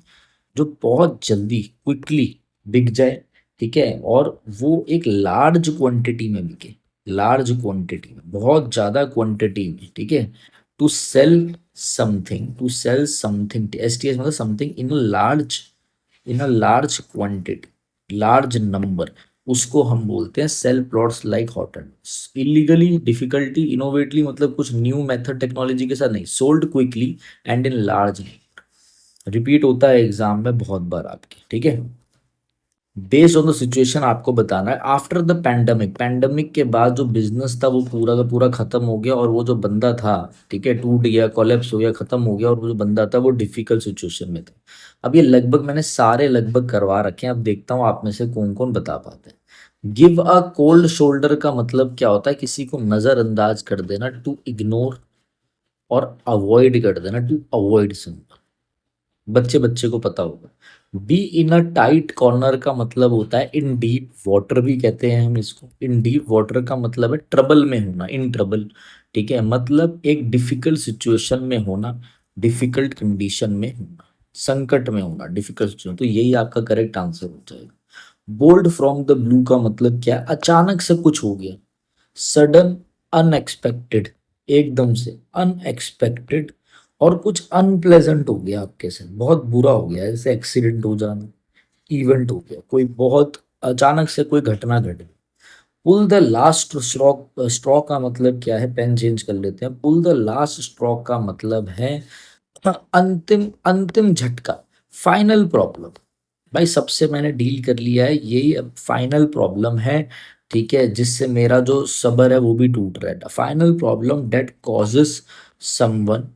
जो बहुत जल्दी क्विकली बिक जाए, ठीक है, और वो एक लार्ज क्वांटिटी में बिके, लार्ज क्वांटिटी में, बहुत ज्यादा क्वांटिटी में। ठीक है, to sell something, to sell something, STS मतलब something in large, in a large quantity, large number, उसको हम बोलते हैं sell plots like hot and. Illegally, difficulty, innovatively मतलब कुछ न्यू मेथड टेक्नोलॉजी के साथ नहीं, sold quickly and in large. Repeat होता है एग्जाम में बहुत बार आपके। ठीक है, बेस्ड ऑन द सिचुएशन आपको बताना है। आफ्टर द पैंडमिक, पैंडमिक के बाद जो बिजनेस था वो पूरा का पूरा खत्म हो गया, और वो जो बंदा था, ठीक है, टूट गया, कोलैप्स हो गया, खत्म हो गया, और वो जो बंदा था वो डिफिकल्ट सिचुएशन में था। अब ये लगभग मैंने सारे लगभग करवा रखे हैं, अब देखता हूँ आप में से कौन कौन बता पाते हैं। गिव अ कोल्ड शोल्डर का मतलब क्या होता है, किसी को नजरअंदाज कर देना, टू इग्नोर, और अवॉइड कर देना, टू अवॉइड समवन, बच्चे बच्चे को पता होगा। Be in a tight corner का मतलब होता है इन डीप वाटर, भी कहते हैं हम इसको। इन डीप वाटर का मतलब है ट्रबल में होना, इन ट्रबल। ठीक है, मतलब एक डिफिकल्ट सिचुएशन में होना, डिफिकल्ट कंडीशन में होना, संकट में होना, डिफिकल्ट सिचुएशन। तो यही आपका करेक्ट आंसर हो जाएगा। बोल्ड फ्रॉम द ब्लू का मतलब क्या है, अचानक से कुछ हो गया, सडन, अनएक्सपेक्टेड, एकदम से अनएक्सपेक्टेड, और कुछ अनप्लेजेंट हो गया आपके साथ, बहुत बुरा हो गया, जैसे एक्सीडेंट हो जाना, इवेंट हो गया, कोई बहुत अचानक से कोई घटना घट गई। Pull the last straw, straw का मतलब क्या है, पेन चेंज कर लेते हैं। पुल द लास्ट स्ट्रॉ का मतलब है अंतिम, अंतिम झटका, फाइनल प्रॉब्लम। भाई सबसे मैंने डील कर लिया है, यही अब फाइनल प्रॉब्लम है। ठीक है, जिससे मेरा जो सबर है वो भी टूट रहा है। Final problem that causes someone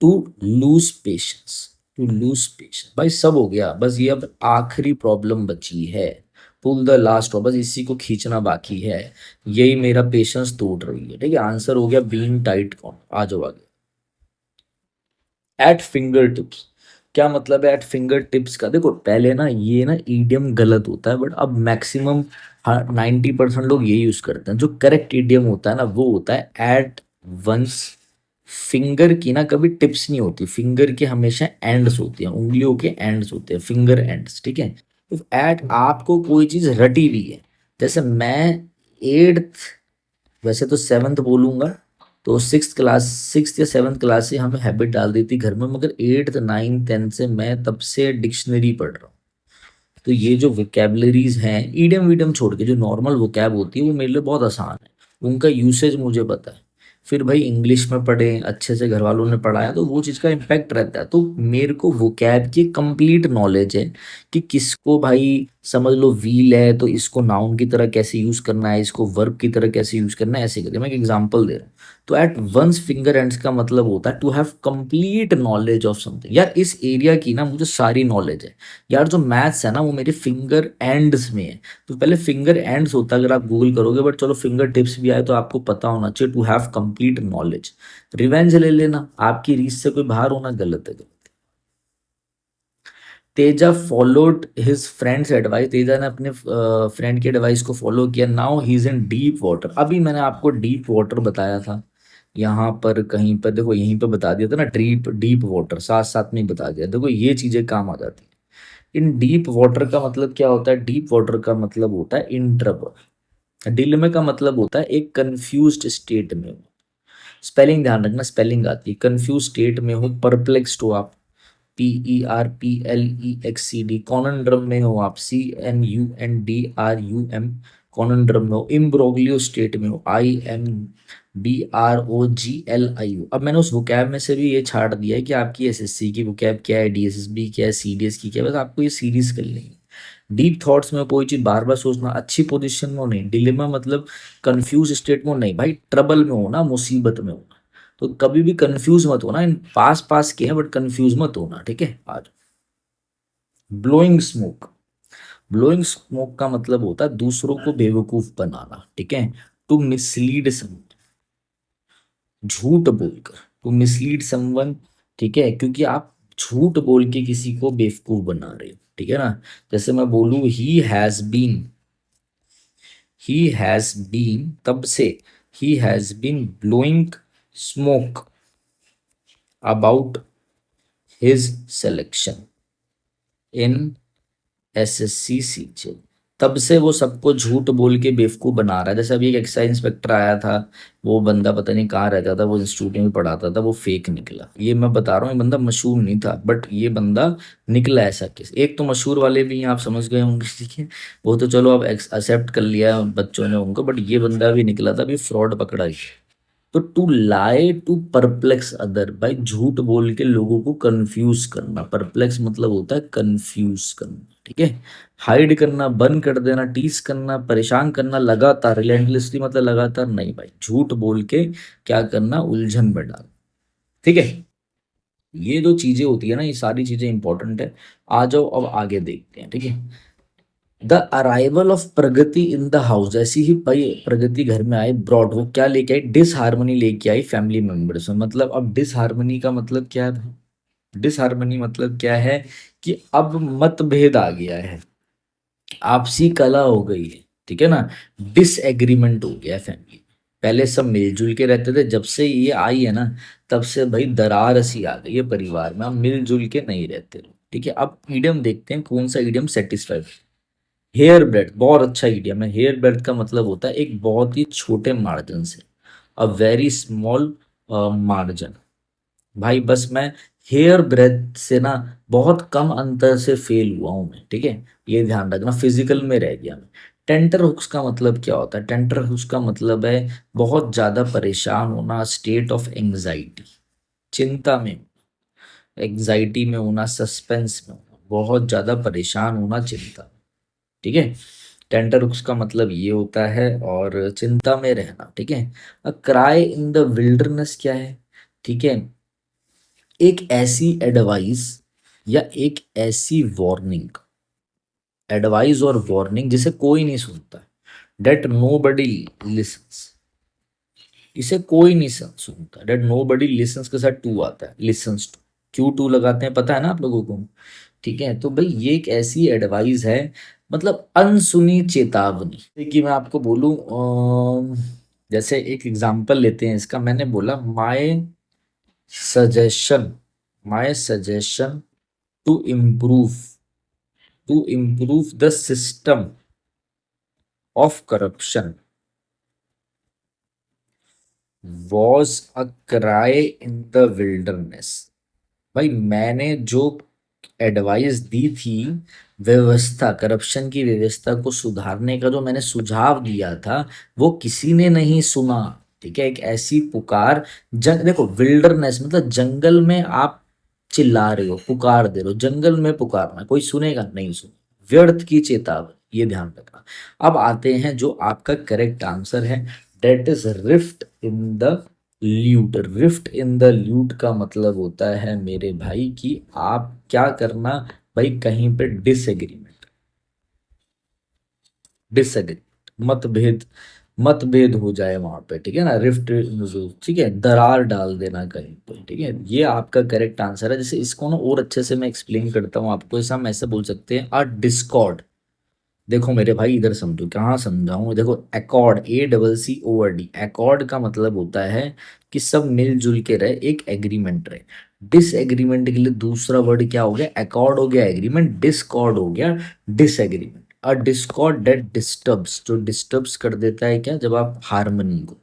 to lose patience, to lose patience. भाई सब हो गया, बस ये अब आखिरी प्रॉब्लम बची है, पुल द लास्ट, बस इसी को खींचना बाकी है, यही मेरा पेशेंस तोड़ रही है। ठीक है, आंसर हो गया बीन टाइट कौन, आ जाओ आगे। एट फिंगर टिप्स, क्या मतलब है एट फिंगर टिप्स का, देखो पहले ना ये ना ईडियम गलत होता है, बट अब मैक्सिमम 90% लोग ये यूज करते हैं। जो करेक्ट ईडियम होता है ना वो होता है एट वंस फिंगर की ना कभी टिप्स नहीं होती, फिंगर के हमेशा एंड्स होती हैं, उंगलियों के एंड्स होते हैं, फिंगर एंड्स। ठीक है, तो एट आपको कोई चीज रटी हुई है, जैसे मैं एट्थ, वैसे तो सेवन्थ बोलूंगा, तो सिक्स क्लास, सिक्स या सेवन्थ क्लास से हमें हैबिट डाल दी थी घर में, मगर एट्थ नाइन्थ टेंथ से मैं तब से डिक्शनरी पढ़ रहा हूँ। तो ये जो वोकेबलरीज हैं, ईडियम वीडियम छोड़ के जो नॉर्मल वोकैब होती है वो मेरे लिए बहुत आसान है, उनका यूसेज मुझे पता है। फिर भाई इंग्लिश में पढ़े अच्छे से, घर वालों ने पढ़ाया, तो वो चीज़ का इम्पैक्ट रहता है। तो मेरे को वोकैब की कंप्लीट नॉलेज है कि किसको भाई, समझ लो व्हील है तो इसको नाउन की तरह कैसे यूज करना है, इसको वर्ब की तरह कैसे यूज करना है, ऐसे करके मैं एक एग्जांपल दे रहा हूँ। तो एट वंस फिंगर एंड्स का मतलब होता है to have complete knowledge of something. यार इस एरिया की ना मुझे सारी नॉलेज है, यार जो मैथ्स है ना वो मेरे फिंगर एंड्स में है। तो पहले फिंगर एंड्स होता है अगर आप गूगल करोगे, बट चलो फिंगर टिप्स भी आए तो आपको पता होना चाहिए to have complete knowledge. Revenge ले लेना, आपकी रीच से कोई बाहर होना गलत है, गलत। Teja followed his friends advice, Teja ने अपने फ्रेंड की एडवाइस को फॉलो किया। Now he is in deep water, अभी मैंने आपको डीप वाटर बताया था, यहाँ पर कहीं पर देखो, यहीं पे बता दिया था ना, डीप डीप वाटर, साथ साथ में ही बता दिया, देखो ये चीजें काम आ जाती है। इन डीप वाटर का मतलब क्या होता है? डीप वाटर का मतलब होता है इन ट्रबल। डिलेमा का मतलब होता है एक कंफ्यूज्ड स्टेट में हो। स्पेलिंग ध्यान रखना, स्पेलिंग आती है। कंफ्यूज स्टेट में हो, परप्लेक्स्ड हो आप, PERPLEXCD। कॉनन्ड्रम में हो आप, CNUNDRUM। कॉनन्ड्रम में हो। इम्ब्रोग्लियो स्टेट में हो, IMBROGLIO। अब मैंने उस वोकैब में से भी ये छाट दिया है कि आपकी SSC की वोकैब क्या है, DSSB क्या है, CDS की क्या है, बस आपको ये सीरीज कर लेंगे। डीप थॉट्स में कोई चीज बार बार सोचना, अच्छी पोजीशन में हो नहीं, डिलेमा मतलब कंफ्यूज स्टेट में हो नहीं भाई, ट्रबल में हो ना, मुसीबत में हो। तो कभी भी कंफ्यूज मत होना, इन पास पास के हैं बट कंफ्यूज मत होना, ठीक है। आज ब्लोइंग स्मोक। ब्लोइंग स्मोक का मतलब होता है दूसरों को बेवकूफ बनाना, ठीक है। टू मिसलीड सम, झूठ बोलकर, टू मिसलीड समवन, ठीक है, क्योंकि आप झूठ बोल के किसी को बेवकूफ बना रहे हो, ठीक है ना। जैसे मैं बोलूं ही हैज बीन, तब से ही has been blowing smoke about his selection in SSC CJ। तब से वो सबको झूठ बोल के बेवकूफ बना रहा है। जैसे अभी एक एक्साइज इंस्पेक्टर आया था, वो बंदा पता नहीं कहाँ रहता था, वो इंस्टीट्यूट में पढ़ाता था, वो फेक निकला। ये मैं बता रहा हूँ, ये बंदा मशहूर नहीं था बट ये बंदा निकला ऐसा केस। एक तो मशहूर वाले भी हैं, आप समझ गए होंगे, ठीक है। वो तो चलो अब एक्सेप्ट कर लिया बच्चों ने उनको, बट ये बंदा भी निकला था, अभी फ्रॉड पकड़ा गया। तो to lie to perplex other, भाई झूठ बोल के लोगों को कंफ्यूज करना। परप्लेक्स मतलब होता है कंफ्यूज करना, ठीक है। हाइड करना, बंद कर देना, टीस करना, परेशान करना लगातार, रिलेंटलेसली मतलब लगातार नहीं भाई, झूठ बोल के क्या करना, उलझन में डाल, ठीक है। ये जो चीजें होती है ना, ये सारी चीजें इंपॉर्टेंट है। आ जाओ अब आगे देखते हैं, ठीक है। The arrival of Pragati in the house, जैसी ही भाई प्रगति घर में आई, ब्रॉड, वो क्या लेके आई, डिसहार्मनी लेके आई फैमिली मेंबर्स में। मतलब अब डिसहार्मनी का मतलब क्या है भाई? डिसहार्मनी मतलब क्या है कि अब मतभेद आ गया है, आपसी कला हो गई है, ठीक है ना। डिसएग्रीमेंट हो गया है फैमिली। पहले सब मिलजुल के रहते थे, जब से ये आई है ना, तब से भाई दरार सी आ गई है परिवार में, अब मिलजुल के नहीं रहते लोग, ठीक है। अब ईडियम देखते हैं कौन सा ईडियम सेटिस्फाइड। हेयर ब्रेड बहुत अच्छा इडियम है। हेयर ब्रेड का मतलब होता है एक बहुत ही छोटे मार्जिन से, अ वेरी स्मॉल मार्जिन। भाई बस मैं हेयर ब्रेड से ना बहुत कम अंतर से फेल हुआ हूं मैं, ठीक है। ये ध्यान रखना, फिजिकल में रह गया मैं। टेंटर हुक्स का मतलब क्या होता है? टेंटर हुक्स का मतलब है बहुत ज्यादा परेशान होना, स्टेट ऑफ एंजाइटी, चिंता में, एंजाइटी में होना, सस्पेंस में होना, बहुत ज्यादा परेशान होना, चिंता, ठीक है। टेंटरउक्स का मतलब ये होता है, और चिंता में रहना, ठीक है। अ क्राई इन द विल्डरनेस क्या है? ठीक है, एक ऐसी एडवाइस या एक ऐसी वार्निंग, एडवाइस और वार्निंग जिसे कोई नहीं सुनता, डेट नो बडी लिसन्स, इसे कोई नहीं सुनता, डेट नो बडी लिसन्स के साथ टू आता है, लिसन्स टू, क्यू टू लगाते हैं, पता है ना आप लोगों को, ठीक है। तो भाई ये एक ऐसी एडवाइस है, मतलब अनसुनी चेतावनी। देखिए मैं आपको बोलूं, जैसे एक एग्जांपल लेते हैं इसका, मैंने बोला suggestion my suggestion to improve the system of corruption was a cry in the wilderness. भाई मैंने जो एडवाइस दी थी, व्यवस्था, करप्शन की व्यवस्था को सुधारने का जो मैंने सुझाव दिया था, वो किसी ने नहीं सुना, ठीक है। एक ऐसी पुकार, देखो विल्डरनेस मतलब जंगल में आप चिल्ला रहे हो, पुकार दे रहे हो, जंगल में पुकारना, कोई सुनेगा नहीं, सुने, व्यर्थ की चेतावनी, ये ध्यान रखना। अब आते हैं जो आपका करेक्ट आंसर है, that is rift in the lute. Rift in the lute का मतलब होता है मेरे भाई कि आप क्या करना, भाई कहीं पे डिसएग्रीमेंट, मतभेद, मतभेद हो जाए वहां पे, ठीक है ना, रिफ्ट, ठीक है, दरार डाल देना कहीं पे, ठीक है। ये आपका करेक्ट आंसर है। जैसे इसको ना और अच्छे से मैं एक्सप्लेन करता हूँ आपको, ऐसा हम ऐसे बोल सकते हैं, अ डिस्कॉर्ड, देखो मेरे भाई इधर समझो, कहाँ समझाऊं, देखो एकॉर्ड, ACCORD, एकॉर्ड का मतलब होता है कि सब मिलजुल के रहे, एक एग्रीमेंट रहे। डिसएग्रीमेंट के लिए दूसरा वर्ड क्या हो गया, एकॉर्ड हो गया एग्रीमेंट, डिस्कॉर्ड हो गया disagreement. A Discord that disturbs, जो डिस्टर्ब्स कर देता है क्या, जब आप हारमोनी को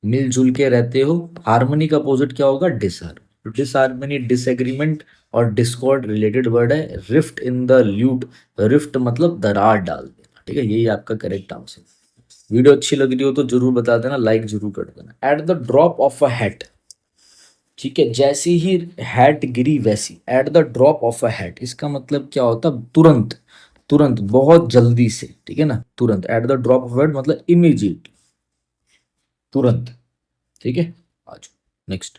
मिलजुल के रहते हो, हार्मनी का अपोजिट क्या होगा, डिसहार्मनी। डिसहार्मनी, डिसएग्रीमेंट और डिस्कॉर्ड रिलेटेड वर्ड है। Rift in the lute, rift मतलब दरार डाल देना, ठीक है, यही आपका करेक्ट आंसर। वीडियो अच्छी लग रही हो तो जरूर बता देना, लाइक जरूर कर देना। At the drop of a hat, ठीक है, जैसी ही हैट गिरी वैसी, at the drop of a hat, इसका मतलब क्या होता है, तुरंत, तुरंत, बहुत जल्दी से, ठीक है ना, तुरंत। At the drop of hat मतलब इमीजिएट, तुरंत, ठीक है। आज next,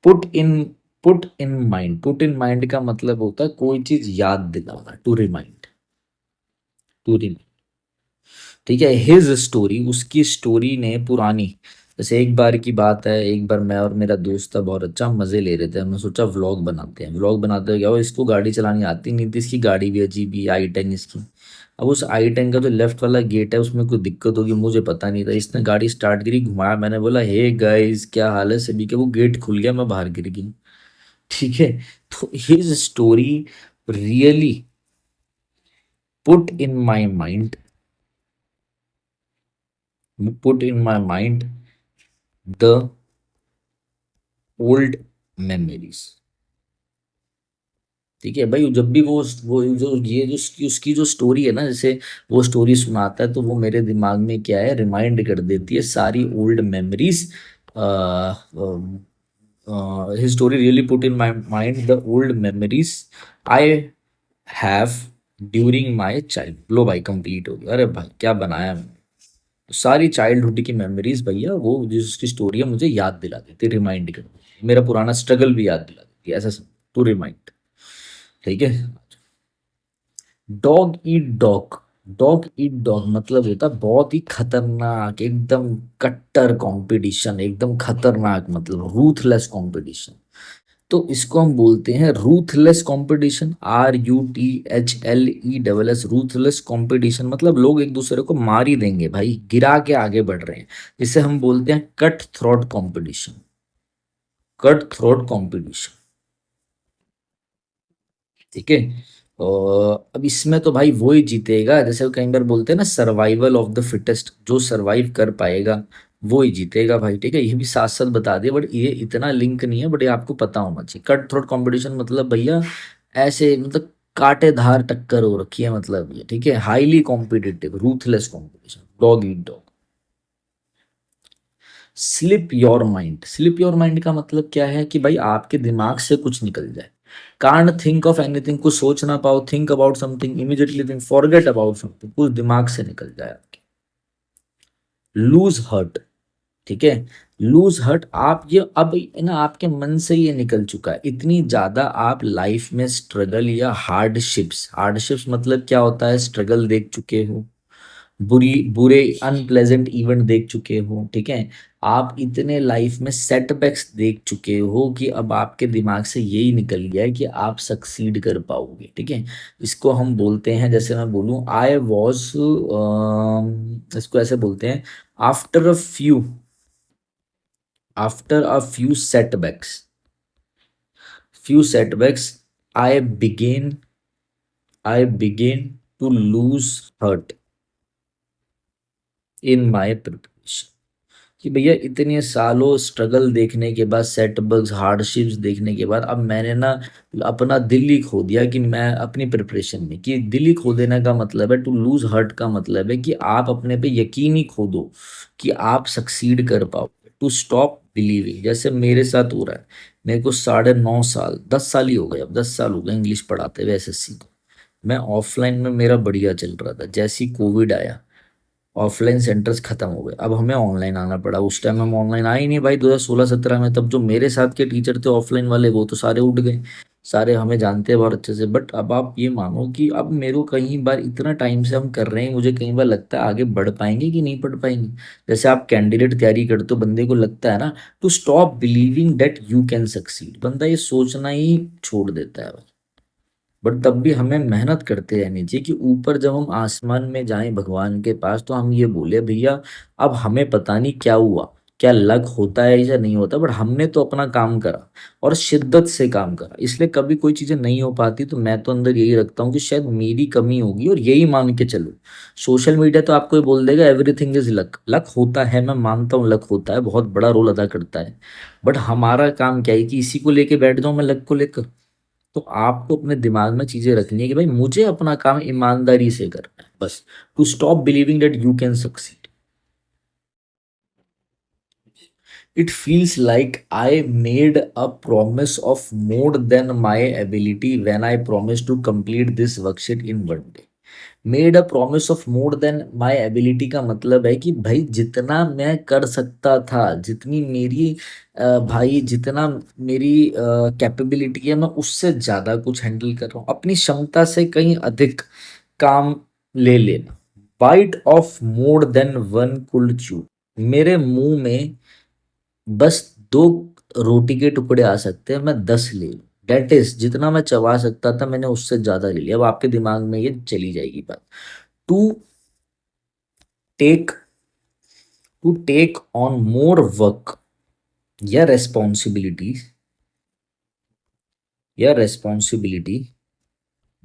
put in, put in mind, put in mind का मतलब होता है कोई चीज याद दिलाना, टू रिमाइंड, टू रिमाइंड, ठीक है। हिज स्टोरी, उसकी स्टोरी ने पुरानी, जैसे एक बार की बात है, एक बार मैं और मेरा दोस्त था, बहुत अच्छा मजे ले रहे थे, हमने सोचा व्लॉग बनाते हैं। व्लॉग बनाते हुए क्या हुआ, इसको गाड़ी चलानी आती नहीं थी, इसकी गाड़ी भी अजीब ही, i10 इसकी। अब उस i10 का जो लेफ्ट वाला गेट है उसमें कोई दिक्कत होगी, मुझे पता नहीं था। इसने गाड़ी स्टार्ट करी, घुमाया, मैंने बोला हे गाइस क्या हाल है सभी के, वो गेट खुल गया, मैं बाहर गिर गई, ठीक है। तो his story really put in my mind, put in my mind the old memories, ठीक है भाई। जब भी वो जो ये जो उसकी जो स्टोरी है ना, जैसे वो स्टोरी सुनाता है तो वो मेरे दिमाग में क्या है, रिमाइंड कर देती है सारी old memories. His story really put in my mind the old memories I have during my child. लो भाई कंप्लीट हो गया, अरे भाई क्या बनाया मैंने। तो सारी चाइल्डहुड की मेमोरीज भैया, वो जिसकी स्टोरी है मुझे याद दिला देती, रिमाइंड कर देती, मेरा पुराना स्ट्रगल भी याद दिला देती, ऐसा टू रिमाइंड, ठीक है। Dog eat dog, dog eat dog मतलब होता है बहुत ही खतरनाक, एकदम कट्टर कंपटीशन, एकदम खतरनाक मतलब रूथलेस कंपटीशन। तो इसको हम बोलते हैं ruthless competition, RUTHLESS, ruthless competition मतलब लोग एक दूसरे को मार ही देंगे भाई, गिरा के आगे बढ़ रहे हैं, जिसे हम बोलते हैं cut throat competition, cut throat competition, ठीक है। और अब इसमें तो भाई वो ही जीतेगा, जैसे वो कई बार बोलते हैं ना, सर्वाइवल ऑफ द फिटेस्ट, जो सर्वाइव कर पाएगा वो ही जीतेगा भाई, ठीक है। ये भी साथ साथ बता दिया, बट ये इतना लिंक नहीं है, बट ये आपको पता होना चाहिए। कट थ्रोट कंपटीशन मतलब भैया ऐसे मतलब कांटेदार टक्कर हो रखी है, मतलब ये, ठीक है। Highly competitive, ruthless competition, dog eat dog. Slip your mind, slip your mind का मतलब क्या है कि भाई आपके दिमाग से कुछ निकल जाए। कांट थिंक ऑफ एनीथिंग, कुछ सोच ना पाओ, think about something, immediately think, forget about something, कुछ दिमाग से निकल जाए आपके। लूज हर्ट, ठीक है। लूज हर्ट, आप ये अब है ना, आपके मन से ये निकल चुका है, इतनी ज्यादा आप लाइफ में स्ट्रगल या हार्डशिप्स, हार्डशिप्स मतलब क्या होता है, स्ट्रगल देख चुके हो, बुरी बुरे अनप्लेजेंट इवेंट देख चुके हो, ठीक है। आप इतने लाइफ में सेटबैक्स देख चुके हो कि अब आपके दिमाग से यही निकल गया है कि आप सक्सीड कर पाओगे, ठीक है। इसको हम बोलते हैं, जैसे मैं बोलूं आई वॉज, इसको ऐसे बोलते हैं, after a few, after a few setbacks I begin, I begin to lose heart in my preparation, कि भैया इतने सालों स्ट्रगल देखने के बाद, सेटबैक्स हार्डशिप्स देखने के बाद, अब मैंने ना अपना दिल ही खो दिया, कि मैं अपनी प्रिपरेशन में, कि दिल ही खो देने का मतलब है, टू लूज हर्ट का मतलब है कि आप अपने पे यकीन ही खो दो कि आप सक्सीड कर पाओगे, टू स्टॉप बिलीविंग, जैसे मेरे साथ हो रहा है। मेरे को 9.5 साल, 10 साल ही हो गए, अब 10 साल हो गए इंग्लिश पढ़ाते हुए SSC को। मैं ऑफलाइन में मेरा बढ़िया चल रहा था, जैसे ही कोविड आया ऑफलाइन सेंटर्स खत्म हो गए, अब हमें ऑनलाइन आना पड़ा। उस टाइम हम ऑनलाइन आए ही नहीं भाई, 2016-17 में। तब जो मेरे साथ के टीचर थे ऑफलाइन वाले, वो तो सारे उठ गए, सारे हमें जानते हैं बहुत अच्छे से। बट अब आप ये मानो कि अब मेरे को कई बार, इतना टाइम से हम कर रहे हैं, मुझे कई बार लगता है आगे बढ़ पाएंगे कि नहीं बढ़ पाएंगे। जैसे आप कैंडिडेट तैयारी करते हो, बंदे को लगता है ना, to stop believing that you can succeed, बंदा ये सोचना ही छोड़ देता है। बट तब भी हमें मेहनत करते रहनी चाहिए कि ऊपर जब हम आसमान में जाएं भगवान के पास तो हम ये बोले भैया अब हमें पता नहीं क्या हुआ, क्या लक होता है या नहीं होता, बट हमने तो अपना काम करा और शिद्दत से काम करा, इसलिए कभी कोई चीजें नहीं हो पाती तो मैं तो अंदर यही रखता हूँ कि शायद मेरी कमी होगी और यही मान के चलो। सोशल मीडिया तो आपको ये बोल देगा एवरीथिंग इज लक, लक होता है, मैं मानता हूँ लक होता है, बहुत बड़ा रोल अदा करता है, बट हमारा काम क्या है कि इसी को लेके बैठ जाऊं मैं लक को लेकर। तो आपको अपने दिमाग में चीजें रखनी है कि भाई मुझे अपना काम ईमानदारी से करना है बस, to stop believing that you can succeed. It feels like I made a promise of more than my ability when I promise to complete this worksheet in one day. Made a promise of more than my ability का मतलब है कि भाई जितना मैं कर सकता था, जितनी मेरी भाई जितना मेरी कैपेबिलिटी है मैं उससे ज्यादा कुछ हैंडल कर रहा हूँ, अपनी क्षमता से कहीं अधिक काम ले लेना। Bite off more than one could chew, मेरे मुंह में बस दो रोटी के टुकड़े आ सकते हैं, मैं 10 ले लूं, डेट इज जितना मैं चबा सकता था मैंने उससे ज्यादा ले लिया। अब आपके दिमाग में ये चली जाएगी बात। To take to take on more work या responsibility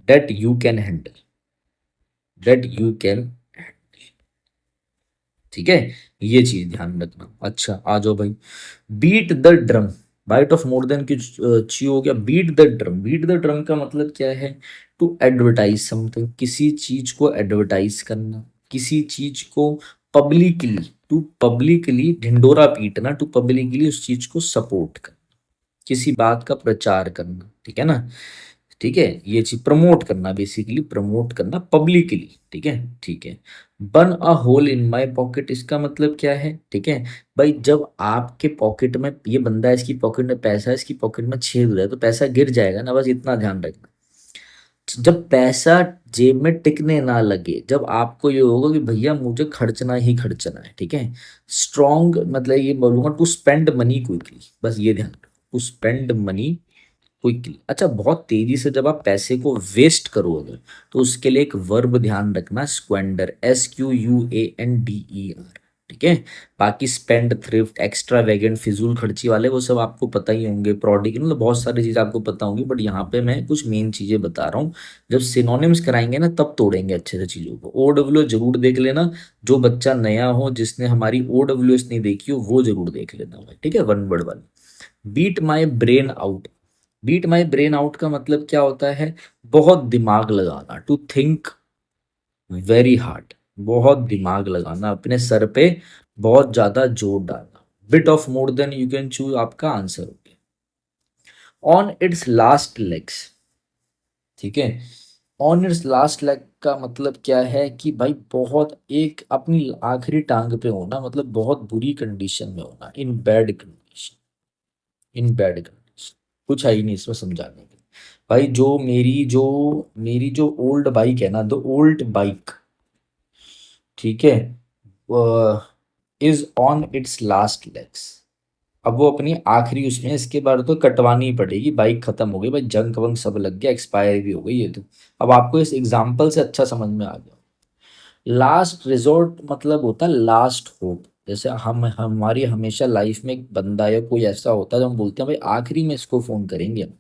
that you can handle, that you can, ठीक है, ये चीज ध्यान रखना। अच्छा आ जाओ भाई, beat the drum. Bite off more than की ची हो गया, beat the drum. Beat the drum का मतलब क्या है? टू एडवर्टाइज समथिंग, किसी चीज को एडवर्टाइज करना, किसी चीज को पब्लिकली, टू पब्लिकली ढिंडोरा पीटना, टू पब्लिकली उस चीज को सपोर्ट करना, किसी बात का प्रचार करना, ठीक है ना? ठीक है, ये चीज प्रमोट करना, बेसिकली प्रमोट करना पब्लिकली, ठीक है, ठीक है। Burn a hole in my pocket, इसका मतलब क्या है? ठीक है भाई, जब आपके पॉकेट में ये बंदा है, इसकी पॉकेट में पैसा है, इसकी पॉकेट में छेद हो रहा है तो पैसा गिर जाएगा ना, बस इतना ध्यान रखना। जब पैसा जेब में टिकने ना लगे, जब आपको ये होगा कि भैया मुझे खर्चना ही खर्चना है, ठीक है, स्ट्रॉन्ग मतलब ये बोलूंगा टू स्पेंड मनी क्विकली, बस ये ध्यान रखो, टू स्पेंड मनी क्विकली। अच्छा, बहुत तेजी से जब आप पैसे को वेस्ट करोगे तो उसके लिए एक वर्ब ध्यान रखना, स्क्वेंडर, SQUANDER, ठीक है। बाकी स्पेंड, थ्रिफ्ट, एक्स्ट्रा वेगेंट, फिजूल खर्ची वाले वो सब आपको पता ही होंगे, प्रोडिगल, मतलब बहुत सारी चीजें आपको पता होंगी, बट यहाँ पे मैं कुछ मेन चीजें बता रहा हूँ। जब सिनोनिम्स कराएंगे ना तब तोड़ेंगे अच्छे से चीजों को। OW जरूर देख लेना, जो बच्चा नया हो जिसने हमारी OWS नहीं देखी हो वो जरूर देख लेना भाई, ठीक है, वन वर्ड वाली। Beat my brain out. Beat my brain out का मतलब क्या होता है? बहुत दिमाग लगाना, टू थिंक वेरी हार्ड, बहुत दिमाग लगाना, अपने सर पे बहुत ज्यादा जोर डालना। Bit of more then you can choose आपका आंसर हो गया। ऑन इट्स लास्ट लेग्स, ठीक है, ऑन इट्स लास्ट लेग का मतलब क्या है कि भाई बहुत एक अपनी आखिरी टांग पे होना, मतलब बहुत बुरी कंडीशन में होना, in bad condition, in bad condition. कुछ है ही नहीं इसमें समझाने के। भाई जो मेरी जो ओल्ड बाइक है ना, द ओल्ड बाइक, ठीक है, is on it's last legs. अब वो अपनी आखिरी उसमें है, इसके बाद तो कटवानी ही पड़ेगी, बाइक खत्म हो गई भाई, जंग वंग सब लग गया, एक्सपायर भी हो गई ये तो। अब आपको इस एग्जाम्पल से अच्छा समझ में आ गया। लास्ट रिजॉर्ट मतलब होता है लास्ट होप। जैसे हम हमारी हमेशा लाइफ में एक बंदा या कोई ऐसा होता है जो हम बोलते हैं भाई आखिरी में इसको फोन करेंगे हम,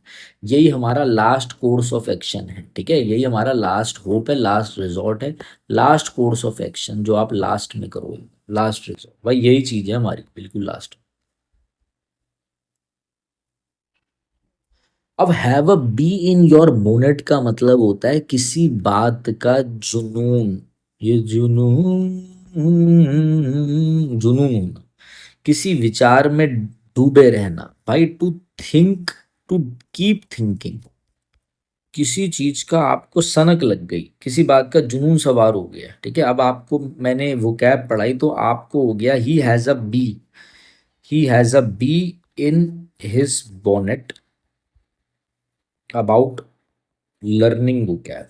यही हमारा लास्ट कोर्स ऑफ एक्शन है, ठीक है, यही हमारा लास्ट होप है, लास्ट रिजॉर्ट है, लास्ट कोर्स ऑफ एक्शन जो आप लास्ट में करोगे, लास्ट रिजॉर्ट, भाई यही चीज है हमारी बिल्कुल लास्ट। अब have a be in your bonnet का मतलब होता है किसी बात का जुनून, ये जुनून होना, किसी विचार में डूबे रहना भाई, to think, to keep thinking, किसी चीज का आपको सनक लग गई, किसी बात का जुनून सवार हो गया, ठीक है। अब आपको मैंने वो कैब पढ़ाई तो आपको हो गया he has a be in his bonnet about learning vocab,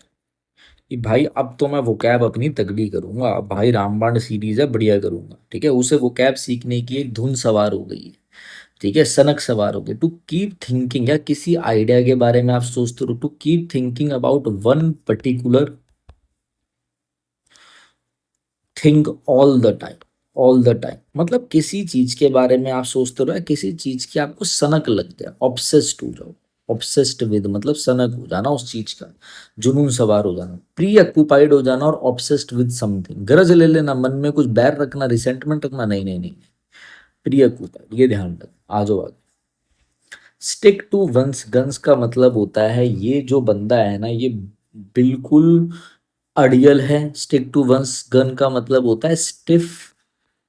कि भाई अब तो मैं वोकैब अपनी तगड़ी करूंगा, अब भाई रामबाण सीरीज है बढ़िया करूंगा, ठीक है, उसे वोकैब सीखने की एक धुन सवार हो गई है। ठीक है, सनक सवार हो गए। टू कीप थिंकिंग, या किसी आइडिया के बारे में आप सोचते रहो, to keep thinking about one particular think all the time. All the time मतलब किसी चीज के बारे में आप सोचते रहो, या किसी चीज की आपको सनक लग जाए, ऑब्सेस्ड हो जाओ। ऑब्सेस्ड विद मतलब सनक हो जाना उस चीज का, जुनून सवार हो जाना, प्री ऑक्यूपाइड हो जाना और ऑब्सेस्ड विद समथिंग। गरज ले लेना, मन में कुछ बैर रखना, रिसेंटमेंट रखना, नहीं नहीं नहीं, प्री ऑक्यूपाइड, ये ध्यान रख। आ जाओ आगे। स्टिक टू वंस गन्स का मतलब होता है ये जो बंदा है ना, ये बिल्कुल अड़ियल है। स्टिक टू वंस गन का मतलब होता है stiff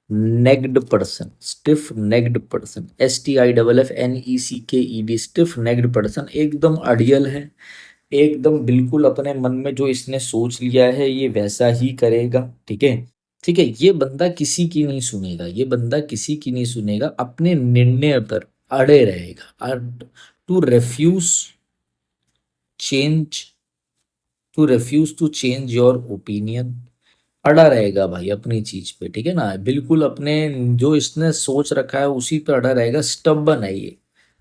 necked person. Stiff necked person, STIFFNECKED, stiff necked person, एकदम अड़ियल है, एकदम बिल्कुल अपने मन में जो इसने सोच लिया है ये वैसा ही करेगा। ठीक है, ठीक है, ये बंदा किसी की नहीं सुनेगा, ये बंदा किसी की नहीं सुनेगा, अपने निर्णय पर अड़े रहेगा। To refuse change, to refuse to change your opinion, अड़ा रहेगा भाई अपनी चीज पे, ठीक है ना, बिल्कुल अपने जो इसने सोच रखा है उसी पे अड़ा रहेगा। स्टबन है ये,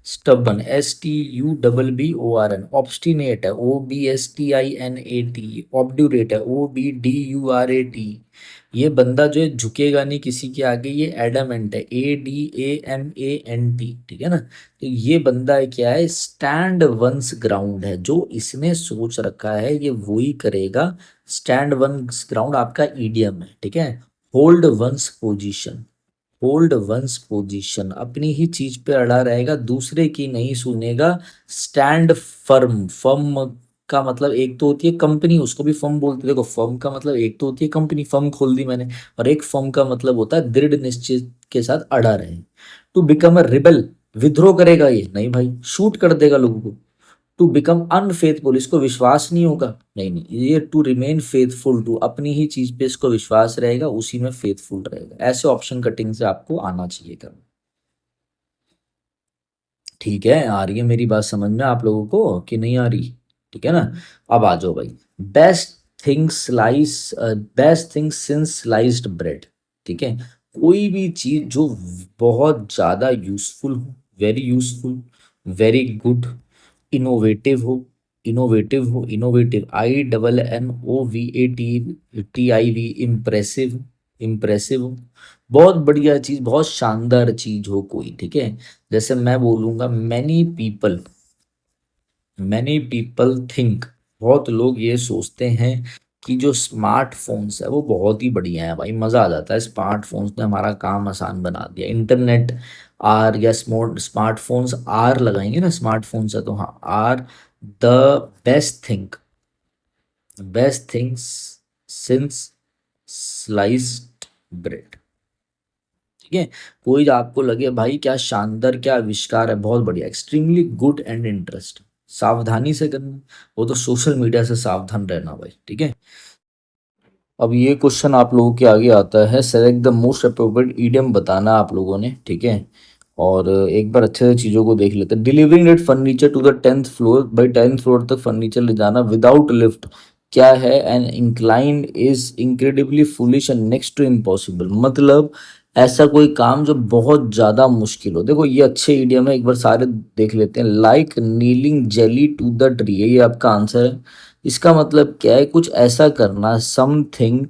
स्टबन, STUBBORN, ऑब्स्टिनेट है, OBSTINAT, ऑब्ड्यूरेट है, OBDURAT। ये बंदा जो है झुकेगा नहीं किसी के आगे, ये एडमेंट है, ADAMANT, ठीक है ना। तो ये बंदा है क्या है, स्टैंड वंस ग्राउंड है, जो इसने सोच रखा है ये वही करेगा। स्टैंड वंस ग्राउंड आपका ईडियम है, ठीक है। Hold ones position, hold ones position, अपनी ही चीज पे अड़ा रहेगा, दूसरे की नहीं सुनेगा। स्टैंड फर्म, फर्म का मतलब एक तो होती है कंपनी, उसको भी फर्म बोलते हैं। देखो फर्म का मतलब एक तो होती है कंपनी, फर्म खोल दी मैंने, और एक फर्म का मतलब होता है दृढ़ निश्चय के साथ अड़ा रहे। टू बिकम अ रिबल, विद्रोह करेगा ये नहीं भाई, शूट कर देगा लोगों को। टू बिकम अनफेथफुल, इसको विश्वास नहीं होगा, नहीं नहीं, ये टू रिमेन फेथफुल टू, अपनी ही चीज पे इसको विश्वास रहेगा, उसी में फेथफुल रहेगा। ऐसे ऑप्शन कटिंग से आपको आना चाहिए करना। ठीक है, आ रही है मेरी बात समझ में आप लोगों को कि नहीं आ रही? ठीक है ना। अब आ जाओ भाई। Best things slice, best things since sliced bread. ठीक है, कोई भी चीज जो बहुत ज्यादा यूजफुल हो, very useful, very good, innovative हो, इनोवेटिव हो, इनोवेटिव, INNOVATIV, इम्प्रेसिव, इम्प्रेसिव हो, बहुत बढ़िया चीज, बहुत शानदार चीज हो कोई, ठीक है। जैसे मैं बोलूंगा मैनी पीपल थिंक, बहुत लोग ये सोचते हैं कि जो स्मार्टफोन्स है वो बहुत ही बढ़िया है भाई, मजा आ जाता है, स्मार्टफोन्स ने हमारा काम आसान बना दिया। इंटरनेट आर या स्मार्टफोन्स आर लगाएंगे ना, स्मार्टफोन्स है तो हाँ, are the best thing, best things since sliced bread. ठीक है, कोई आपको लगे भाई क्या शानदार, क्या आविष्कार है, बहुत बढ़िया, एक्सट्रीमली गुड एंड इंटरेस्ट, सावधानी से करना, वो तो सोशल मीडिया से सावधान रहना भाई, ठीक है। अब ये क्वेश्चन आप लोगों के आगे आता है, select the most appropriate idiom बताना आप लोगों ने, ठीक है। और एक बार अच्छे से चीज़ों को देख लेते हैं। Delivering it furniture to the 10th floor, भाई 10th फ्लोर तक फर्नीचर ले जाना विदाउट लिफ्ट क्या है, an incline is incredibly foolish and next to impossible, मतलब ऐसा कोई काम जो बहुत ज़्यादा मुश्किल हो। देखो ये अच्छे ईडियम है, एक बार सारे देख लेते हैं। Like nailing jelly to the tree, ये आपका आंसर है। इसका मतलब क्या है, कुछ ऐसा करना, something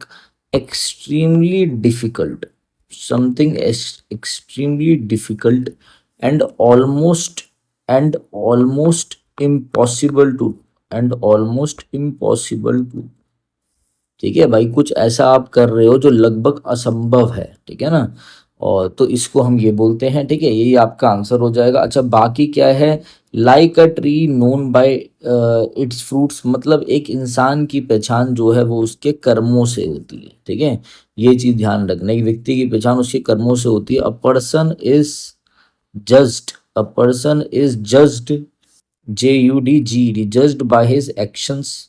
extremely difficult, something extremely difficult and almost, and almost impossible to, and almost impossible to, ठीक है भाई, कुछ ऐसा आप कर रहे हो जो लगभग असंभव है, ठीक है ना। और तो इसको हम ये बोलते हैं, ठीक है, यही आपका आंसर हो जाएगा। अच्छा बाकी क्या है, like a tree known by its fruits, मतलब एक इंसान की पहचान जो है वो उसके कर्मों से होती है, ठीक है। ये चीज ध्यान रखना, एक व्यक्ति की पहचान उसके कर्मों से होती है। A person is judged, a person is judged, JUDGED, judged by his actions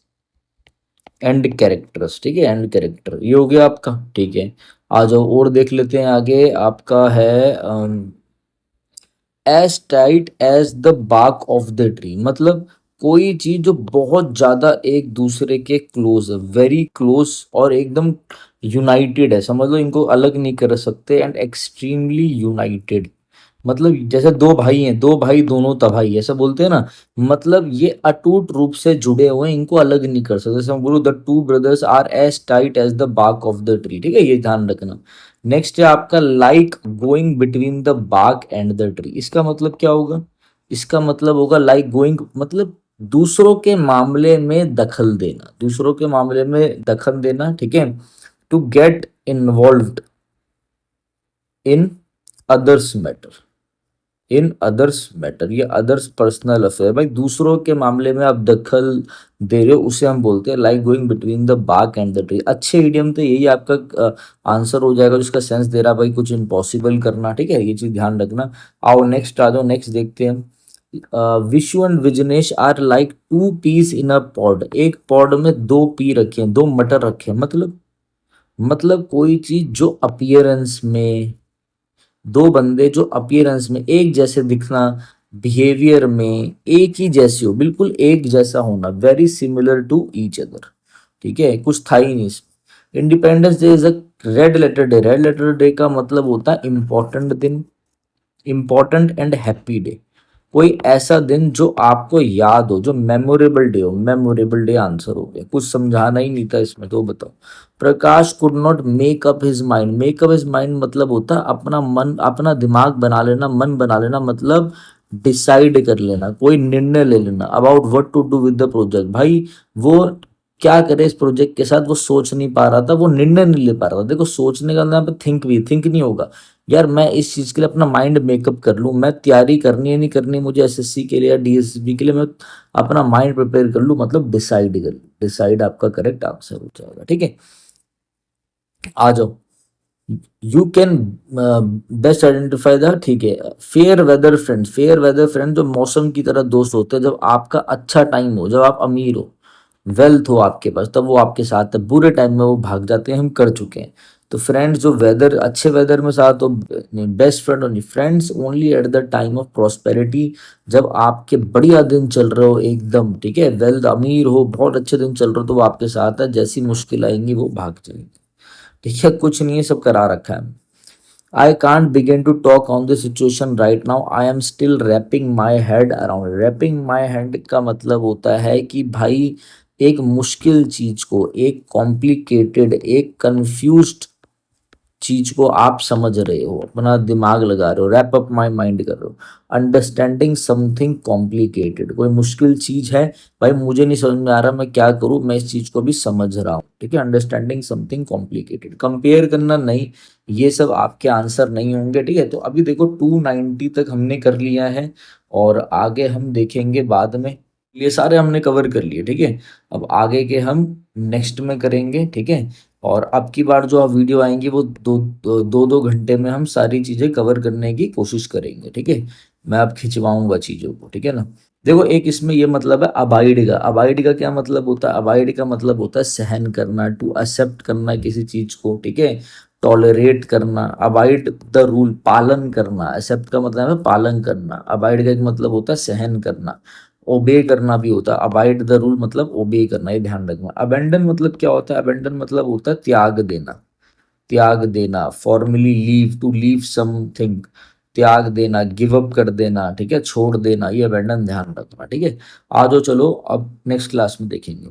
and characters, ठीक है, एंड कैरेक्टर, ये हो गया आपका, ठीक है। आ जाओ और देख लेते हैं आगे, आपका है as tight as the bark of the tree, मतलब कोई चीज जो बहुत ज्यादा एक दूसरे के क्लोज है, वेरी क्लोज और एकदम यूनाइटेड है, समझ लो इनको अलग नहीं कर सकते, एंड एक्सट्रीमली यूनाइटेड, मतलब जैसे दो भाई हैं, दो भाई दोनों तबाही, ऐसा बोलते हैं ना। मतलब ये अटूट रूप से जुड़े हुए हैं, इनको अलग नहीं कर सकते। जैसे हम बोलो the two brothers are as tight as the bark of the tree, ठीक है, ये ध्यान रखना। नेक्स्ट है आपका like going between the bark and the tree. इसका मतलब क्या होगा? इसका मतलब होगा लाइक गोइंग, मतलब दूसरों के मामले में दखल देना, दूसरों के मामले में दखल देना, ठीक है। To get involved in others matter, in others matter, ये अदर्स पर्सनल अफेयर, भाई दूसरों के मामले में आप दखल दे रहे हो, उसे हम बोलते हैं like going between the bark and the tree. अच्छे इडियम तो यही आपका आंसर हो जाएगा, जिसका सेंस दे रहा भाई कुछ इम्पॉसिबल करना, ठीक है, ये चीज ध्यान रखना। आओ नेक्स्ट आ जाओ, नेक्स्ट देखते हैं। Vishu and Vignesh are like two peas in a pod, एक पॉड में दो पी रखे हैं, दो मटर रखे हैं, मतलब कोई चीज जो अपीयरेंस में, दो बंदे जो अपीयरेंस में एक जैसे दिखना, बिहेवियर में एक ही जैसी हो, बिल्कुल एक जैसा होना, very similar to each other, ठीक है, कुछ था ही नहीं इसमें। Independence day is a red letter day, red letter day का मतलब होता है इंपॉर्टेंट दिन, इंपॉर्टेंट एंड हैप्पी डे, कोई ऐसा दिन जो आपको याद हो, जो मेमोरेबल डे हो, मेमोरेबल डे आंसर हो गया, कुछ समझाना ही नहीं था इसमें, तो बताओ। Prakash could not make up his mind, make up his mind मतलब होता है अपना मन, अपना दिमाग बना लेना, मन बना लेना, मतलब डिसाइड कर लेना, कोई निर्णय ले लेना about what to do with the project. भाई वो क्या करे इस प्रोजेक्ट के साथ, वो सोच नहीं पा रहा था, वो निर्णय नहीं ले पा रहा था। देखो सोचने का मतलब थिंक भी, थिंक नहीं होगा यार, मैं इस चीज के लिए अपना माइंड मेकअप कर लूं, मैं तैयारी करनी है नहीं करनी मुझे एसएससी के लिए या डीएसबी के लिए, मैं अपना माइंड प्रिपेयर कर लूं, मतलब डिसाइड कर लूं, डिसाइड आपका करेक्ट आंसर हो जाएगा, ठीक है। आ जाओ। You can best identify the, ठीक है, fair weather friend, fair weather friend जो मौसम की तरह दोस्त होते हैं, जब आपका अच्छा टाइम हो, जब आप अमीर हो, वेल्थ हो आपके पास, तब वो आपके साथ है, बुरे टाइम में वो भाग जाते हैं, हम कर चुके हैं। तो फ्रेंड्स जो वेदर, अच्छे वेदर में साथ हो, best friend only, friends only at the time of prosperity, जब आपके बढ़िया दिन चल रहे हो एकदम, ठीक है, वेल्थ, अमीर हो, बहुत अच्छे दिन चल रहे हो, तो वो आपके साथ है, जैसी मुश्किल आएंगी वो भाग जाएंगे, ठीक है, कुछ नहीं है, सब करा रखा है। I can't begin to talk on this situation right now. I am still wrapping my head around. Wrapping my head का मतलब होता है कि भाई एक मुश्किल चीज को, एक कॉम्प्लिकेटेड, एक कंफ्यूज्ड चीज को आप समझ रहे हो, अपना दिमाग लगा रहे हो, रैप अप माई माइंड कर रहे हो। अंडरस्टैंडिंग समथिंग कॉम्प्लिकेटेड, कोई मुश्किल चीज है, भाई मुझे नहीं समझ में आ रहा मैं क्या करूं, मैं इस चीज को भी समझ रहा हूँ, ठीक है, अंडरस्टैंडिंग समथिंग कॉम्प्लिकेटेड। कंपेयर करना नहीं, ये सब आपके आंसर नहीं होंगे, ठीक है। तो अभी देखो 290 तक हमने कर लिया है, और आगे हम देखेंगे बाद में, ये सारे हमने कवर कर लिए, ठीक है। अब आगे के हम नेक्स्ट में करेंगे, ठीक है। और अब की बार जो आप वीडियो आएंगी वो दो घंटे में हम सारी चीजें कवर करने की कोशिश करेंगे, ठीक है। मैं अब खिंचवाऊंगा चीजों को, ठीक है ना। देखो एक इसमें ये मतलब है अबाइड का, अबाइड का क्या मतलब होता है? अबाइड का मतलब होता है सहन करना, टू एक्सेप्ट करना किसी चीज को, ठीक है, टॉलरेट करना। अबाइड द रूल, पालन करना, एक्सेप्ट का मतलब है पालन करना, अबाइड का एक मतलब होता है सहन करना, ओबे करना भी होता है। अबाइड द रूल मतलब ओबे करना, ये ध्यान रखना। अबेंडन मतलब क्या होता है? अबेंडन मतलब होता है त्याग देना, त्याग देना, formally leave, to leave something, त्याग देना, गिव अप कर देना, ठीक है, छोड़ देना, ये अबेंडन ध्यान रखना, ठीक है। आ जाओ चलो अब नेक्स्ट क्लास में देखेंगे।